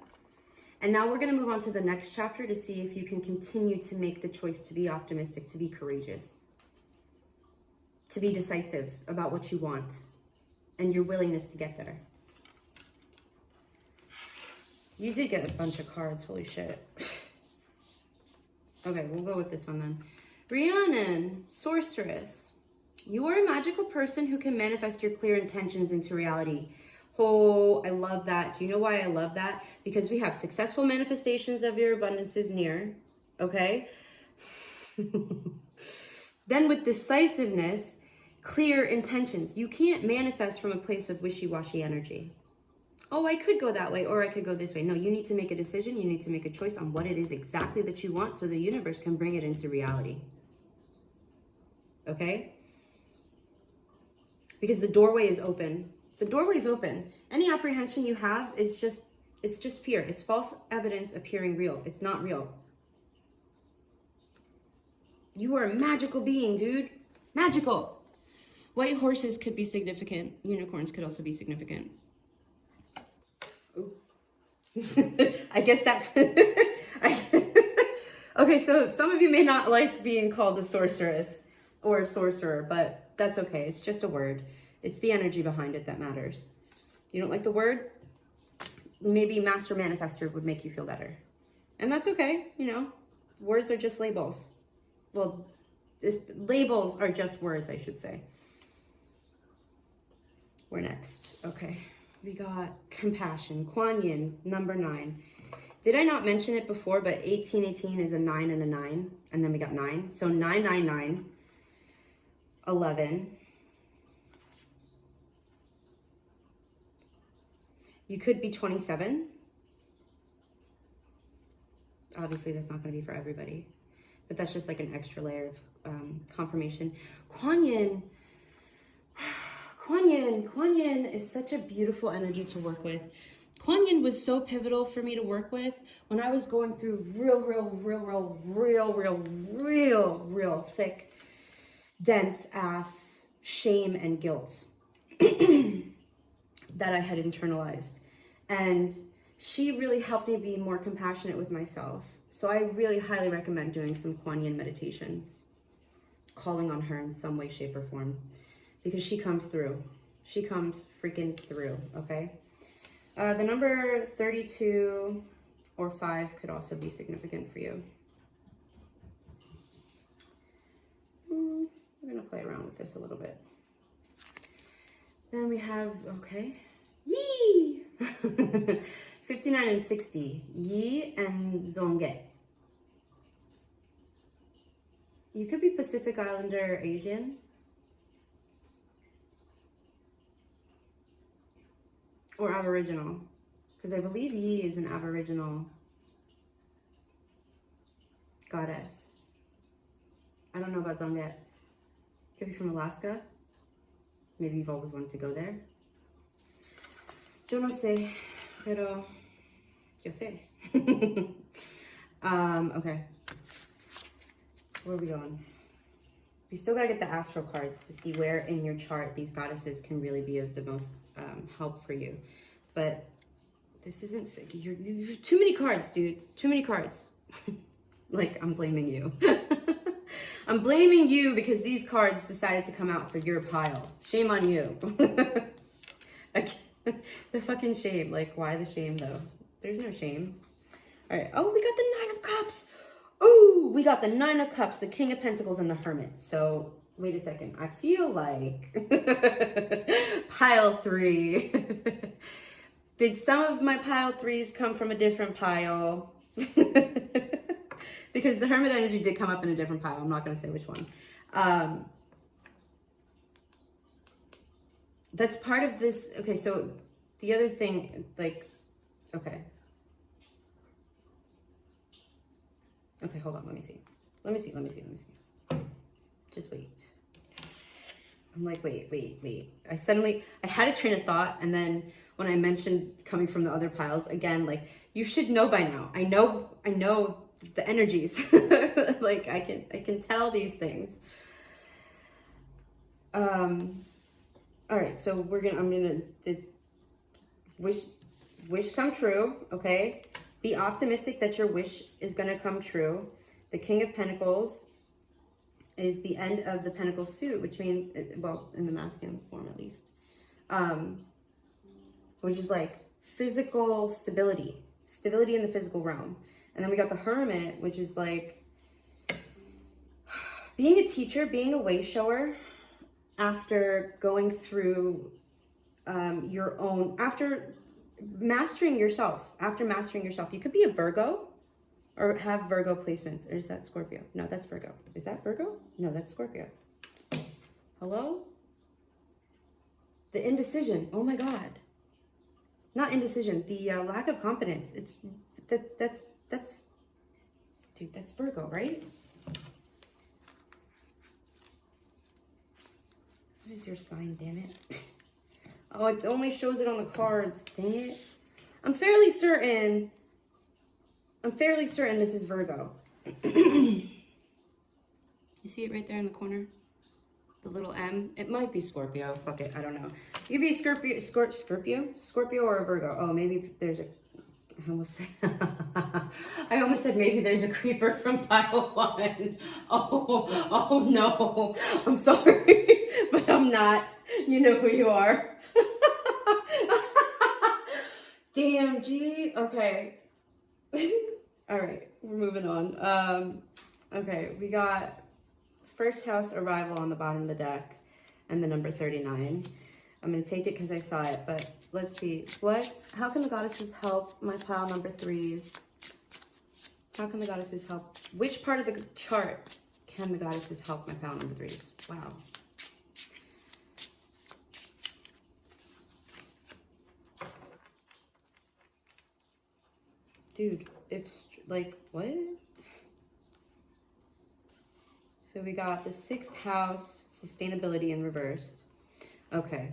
And now we're going to move on to the next chapter to see if you can continue to make the choice to be optimistic, to be courageous, to be decisive about what you want and your willingness to get there. You did get a bunch of cards, holy shit. Okay, we'll go with this one then. Rhiannon, Sorceress. You are a magical person who can manifest your clear intentions into reality. Oh, I love that. Do you know why I love that? Because we have successful manifestations of your abundances near, okay? Then with decisiveness, clear intentions. You can't manifest from a place of wishy-washy energy. Oh, I could go that way, or I could go this way. No, you need to make a decision. You need to make a choice on what it is exactly that you want so the universe can bring it into reality. Okay? Because the doorway is open. The doorway is open. Any apprehension you have is it's just fear. It's false evidence appearing real. It's not real. You are a magical being, dude. Magical. White horses could be significant. Unicorns could also be significant. I guess that... Okay, so some of you may not like being called a sorceress or a sorcerer, but that's okay. It's just a word. It's the energy behind it that matters. You don't like the word? Maybe master manifester would make you feel better. And that's okay, you know. Words are just labels. Well, labels are just words, I should say. We're next. Okay. We got compassion. Kuan Yin, number 9. Did I not mention it before? But 1818 is a 9 and a 9. And then we got 9. So 999. 11. You could be 27. Obviously, that's not going to be for everybody. But that's just like an extra layer of confirmation. Kuan Yin. Kuan Yin is such a beautiful energy to work with Kuan Yin was so pivotal for me to work with when I was going through real thick, dense ass shame and guilt that I had internalized. And she really helped me be more compassionate with myself. So I really highly recommend doing some Kuan Yin meditations, calling on her in some way, shape, or form, because she comes through. She comes freaking through, okay? The number 32 or 5 could also be significant for you. We're going to play around with this a little bit. Then we have, okay, Yi! 59 and 60, Yi and Zonge. You could be Pacific Islander or Asian. Or Aboriginal, because I believe Yi is an Aboriginal goddess. I don't know about Zonget. Could be from Alaska. Maybe you've always wanted to go there. Yo no sé, pero yo sé. Okay. Where are we going? We still gotta get the astral cards to see where in your chart these goddesses can really be of the most help for you. But this isn't, you're too many cards, dude. Too many cards. Like, I'm blaming you. I'm blaming you because these cards decided to come out for your pile. Shame on you. The fucking shame. Like, why the shame though? There's no shame. All right. Oh, we got the 9 of Cups. Oh, we got the 9 of Cups, the King of Pentacles, and the Hermit. So, wait a second. I feel like pile 3. Did some of my pile 3s come from a different pile? Because the Hermit energy did come up in a different pile. I'm not going to say which one. That's part of this. Okay, so the other thing, like, okay. Okay, hold on. Let me see. Let me see. Just wait. I'm like, wait. I had a train of thought, and then when I mentioned coming from the other piles, again, like, you should know by now. I know the energies. Like, I can tell these things. All right, so I'm gonna wish come true, okay? Be optimistic that your wish is gonna come true. The King of Pentacles is the end of the Pentacle suit, which means, well, in the masculine form at least, which is like physical stability in the physical realm. And then we got the Hermit, which is like being a teacher, being a way shower after going through your own, after mastering yourself. You could be a Virgo or have Virgo placements. Or is that Scorpio? No, that's Virgo. Is that Virgo? No, that's Scorpio. Hello? The indecision. Oh my God. Not indecision. The lack of confidence. It's that's dude, that's Virgo, right? What is your sign, damn it? Oh, it only shows it on the cards. Dang it. I'm fairly certain this is Virgo. You see it right there in the corner? The little M. It might be Scorpio. Fuck it. I don't know. You could be Scorpio or a Virgo. Oh, maybe there's a... I almost said maybe there's a creeper from pile 1. Oh no. I'm sorry, but I'm not. You know who you are. Damn, G. Okay. All right, we're moving on. Okay, we got first house arrival on the bottom of the deck and the number 39. I'm going to take it because I saw it, but let's see. How can the goddesses help my pile number 3s? How can the goddesses help? Which part of the chart can the goddesses help my pile number 3s? Wow. Dude, like, what? So we got the 6th house, sustainability in reversed. Okay.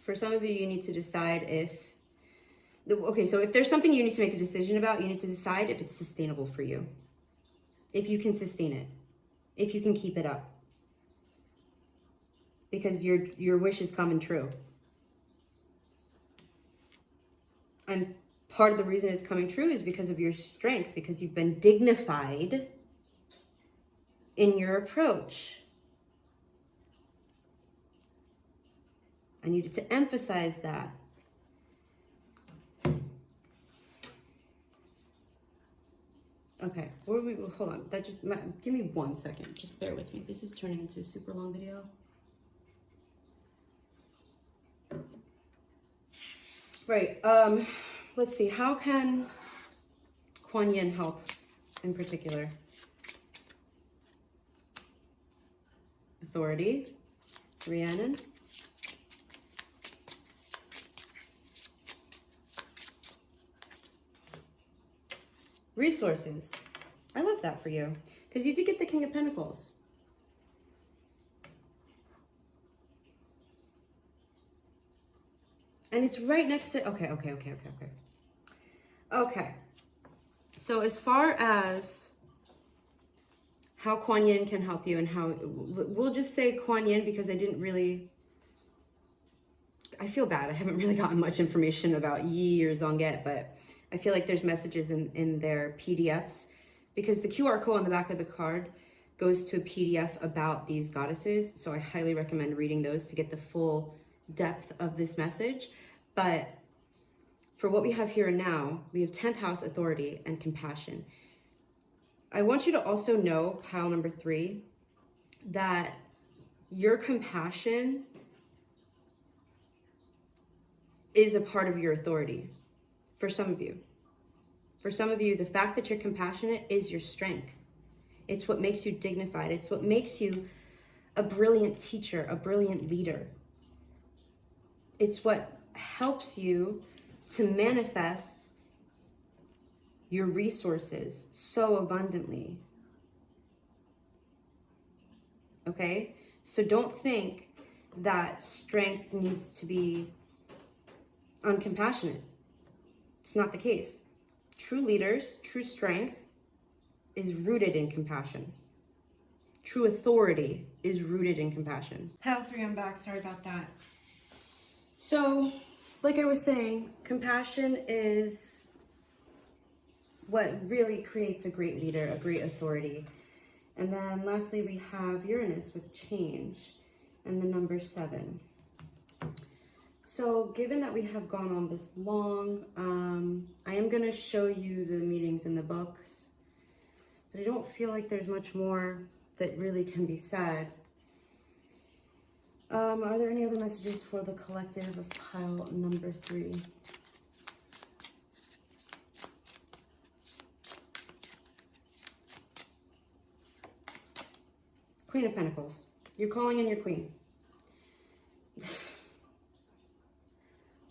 For some of you, you need to decide if, okay, so if there's something you need to make a decision about, you need to decide if it's sustainable for you. If you can sustain it. If you can keep it up. Because your wish is coming true. And part of the reason it's coming true is because of your strength, because you've been dignified in your approach. I needed to emphasize that. Okay, where we, hold on, that just, give me 1 second, just bear with me. This is turning into a super long video. Right, let's see, how can Kuan Yin help in particular? Authority, Rhiannon. Resources. I love that for you, because you did get the King of Pentacles. And it's right next to, okay. Okay, so as far as how Kuan Yin can help you and how, we'll just say Kuan Yin because I didn't really, I feel bad. I haven't really gotten much information about Yi or Zonget, but I feel like there's messages in their PDFs, because the QR code on the back of the card goes to a PDF about these goddesses. So I highly recommend reading those to get the full depth of this message. But for what we have here and now, we have 10th house, authority, and compassion. I want you to also know, pile number 3, that your compassion is a part of your authority. For some of you. For some of you, the fact that you're compassionate is your strength. It's what makes you dignified. It's what makes you a brilliant teacher, a brilliant leader. It's what helps you to manifest your resources so abundantly. Okay? So don't think that strength needs to be uncompassionate. It's not the case. True leaders, true strength is rooted in compassion. True authority is rooted in compassion. Pile 3, I'm back. Sorry about that. So, like I was saying, compassion is what really creates a great leader, a great authority. And then lastly, we have Uranus with change and the number 7. So given that we have gone on this long, I am going to show you the meetings in the books, but I don't feel like there's much more that really can be said. Are there any other messages for the collective of pile number 3? Queen of Pentacles. You're calling in your queen.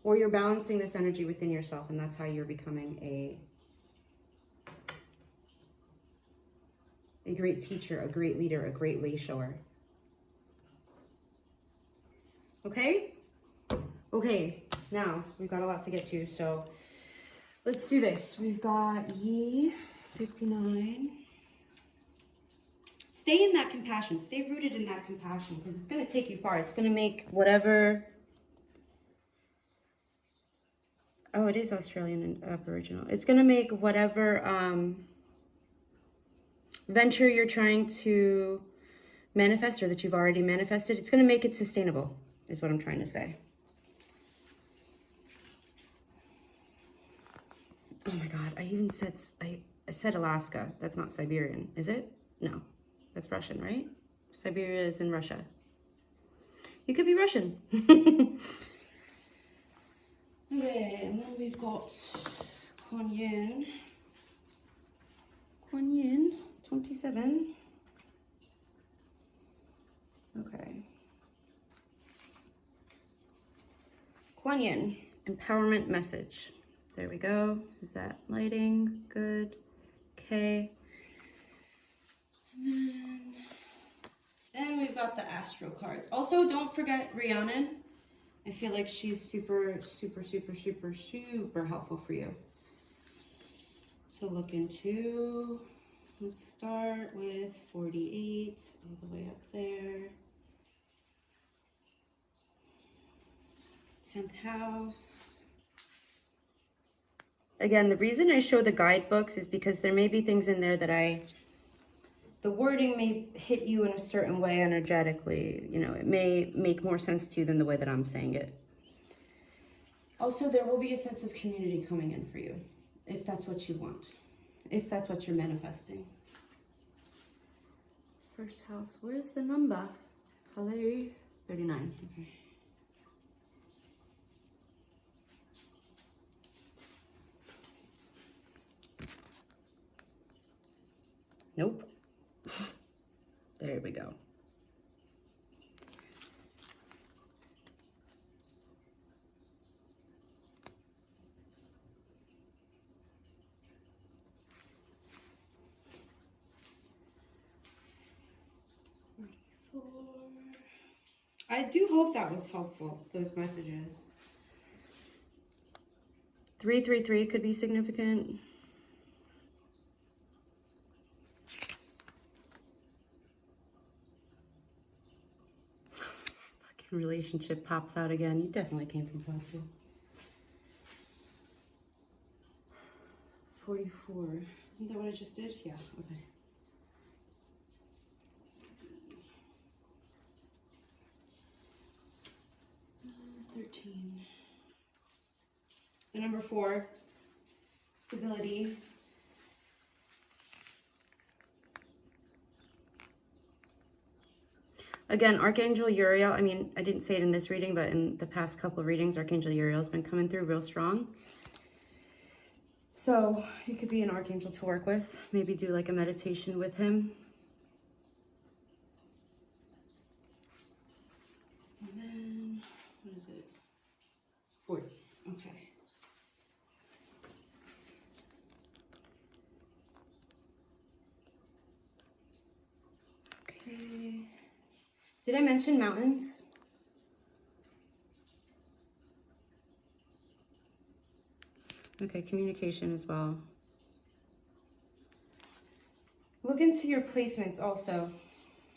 Or you're balancing this energy within yourself, and that's how you're becoming a great teacher, a great leader, a great way shower. Okay? Okay, now we've got a lot to get to, so let's do this. We've got Yi, 59. Stay in that compassion. Stay rooted in that compassion, because it's going to take you far. It's going to make whatever... Oh, it is Australian and Aboriginal. It's going to make whatever venture you're trying to manifest, or that you've already manifested, it's going to make it sustainable, is what I'm trying to say. Oh my God, I even said, I said Alaska. That's not Siberian, is it? No, that's Russian, right? Siberia is in Russia. You could be Russian. Okay, and then we've got Kuan Yin. Kuan Yin, 27. Okay. Kuan Yin, empowerment message. There we go. Is that lighting? Good. Okay. And then we've got the Astro cards. Also, don't forget Rhiannon. I feel like she's super, super, super, super, super helpful for you. So look into, let's start with 48, all the way up there. 10th house. Again, the reason I show the guidebooks is because there may be things in there that the wording may hit you in a certain way energetically. You know, it may make more sense to you than the way that I'm saying it. Also, there will be a sense of community coming in for you, if that's what you want, if that's what you're manifesting. First house, where's the number? Hello? 39, okay. Nope. There we go. I do hope that was helpful, those messages. 333 could be significant. Fucking relationship pops out again. You definitely came from Tokyo. 44. Isn't that what I just did? Yeah, okay. 13. The number 4, stability. Again, Archangel Uriel, I mean, I didn't say it in this reading, but in the past couple of readings, Archangel Uriel has been coming through real strong. So he could be an archangel to work with. Maybe do like a meditation with him. And then, what is it? 40, okay. Okay. Did I mention mountains? Okay, communication as well. Look into your placements also.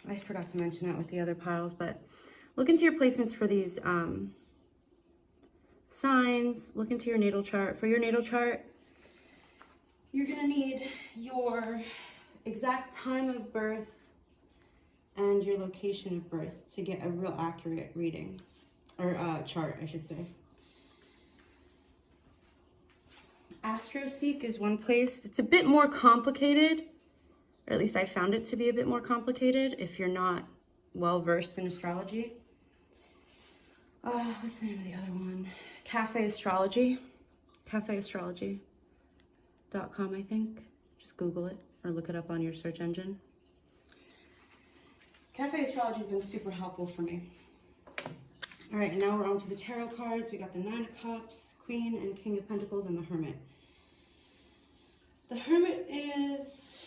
I forgot to mention that with the other piles, but look into your placements for these signs. Look into your natal chart. For your natal chart, you're gonna need your exact time of birth and your location of birth to get a real accurate reading, or chart, I should say. AstroSeek is one place. It's a bit more complicated, or at least I found it to be a bit more complicated if you're not well versed in astrology. What's the name of the other one? Cafe Astrology. CafeAstrology.com, I think. Just Google it or look it up on your search engine. Cafe Astrology has been super helpful for me. All right, and now we're on to the tarot cards. We got the 9 of Cups, Queen, and King of Pentacles, and the Hermit. The Hermit is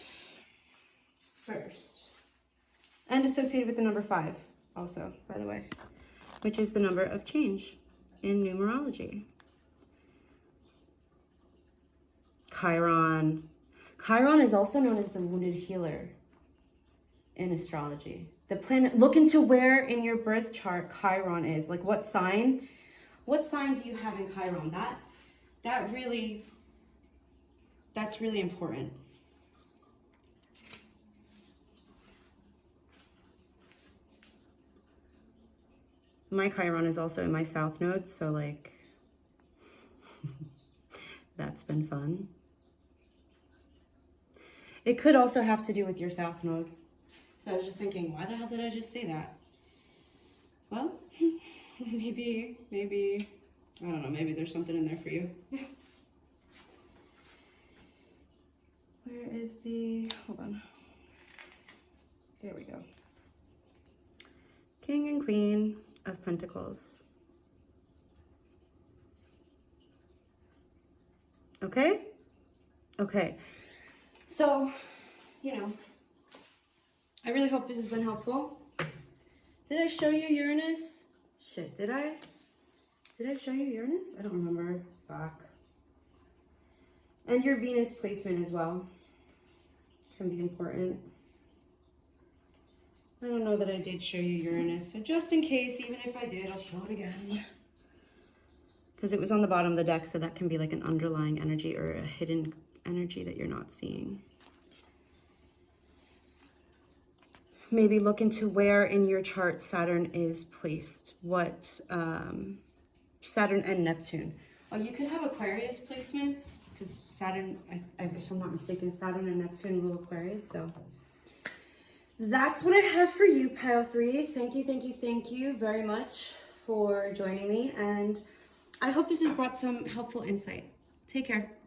first. And associated with the number 5 also, by the way, which is the number of change in numerology. Chiron. Chiron is also known as the wounded healer in astrology. The planet, look into where in your birth chart Chiron is. Like what sign do you have in Chiron? That's really important. My Chiron is also in my South Node, so like, that's been fun. It could also have to do with your South Node. So I was just thinking, why the hell did I just say that? Well, maybe, I don't know, maybe there's something in there for you. Where is the, hold on. There we go. King and Queen of Pentacles. Okay? Okay. So, you know, I really hope this has been helpful. Did I show you Uranus? Shit, did I? Did I show you Uranus? I don't remember. Back. And your Venus placement as well can be important. I don't know that I did show you Uranus, so just in case, even if I did, I'll show it again. Because it was on the bottom of the deck, so that can be like an underlying energy or a hidden energy that you're not seeing. Maybe look into where in your chart Saturn is placed. What, Saturn and Neptune. Oh, you could have Aquarius placements, because Saturn, if I'm not mistaken, Saturn and Neptune rule Aquarius, so. That's what I have for you, Pile 3. Thank you very much for joining me, and I hope this has brought some helpful insight. Take care.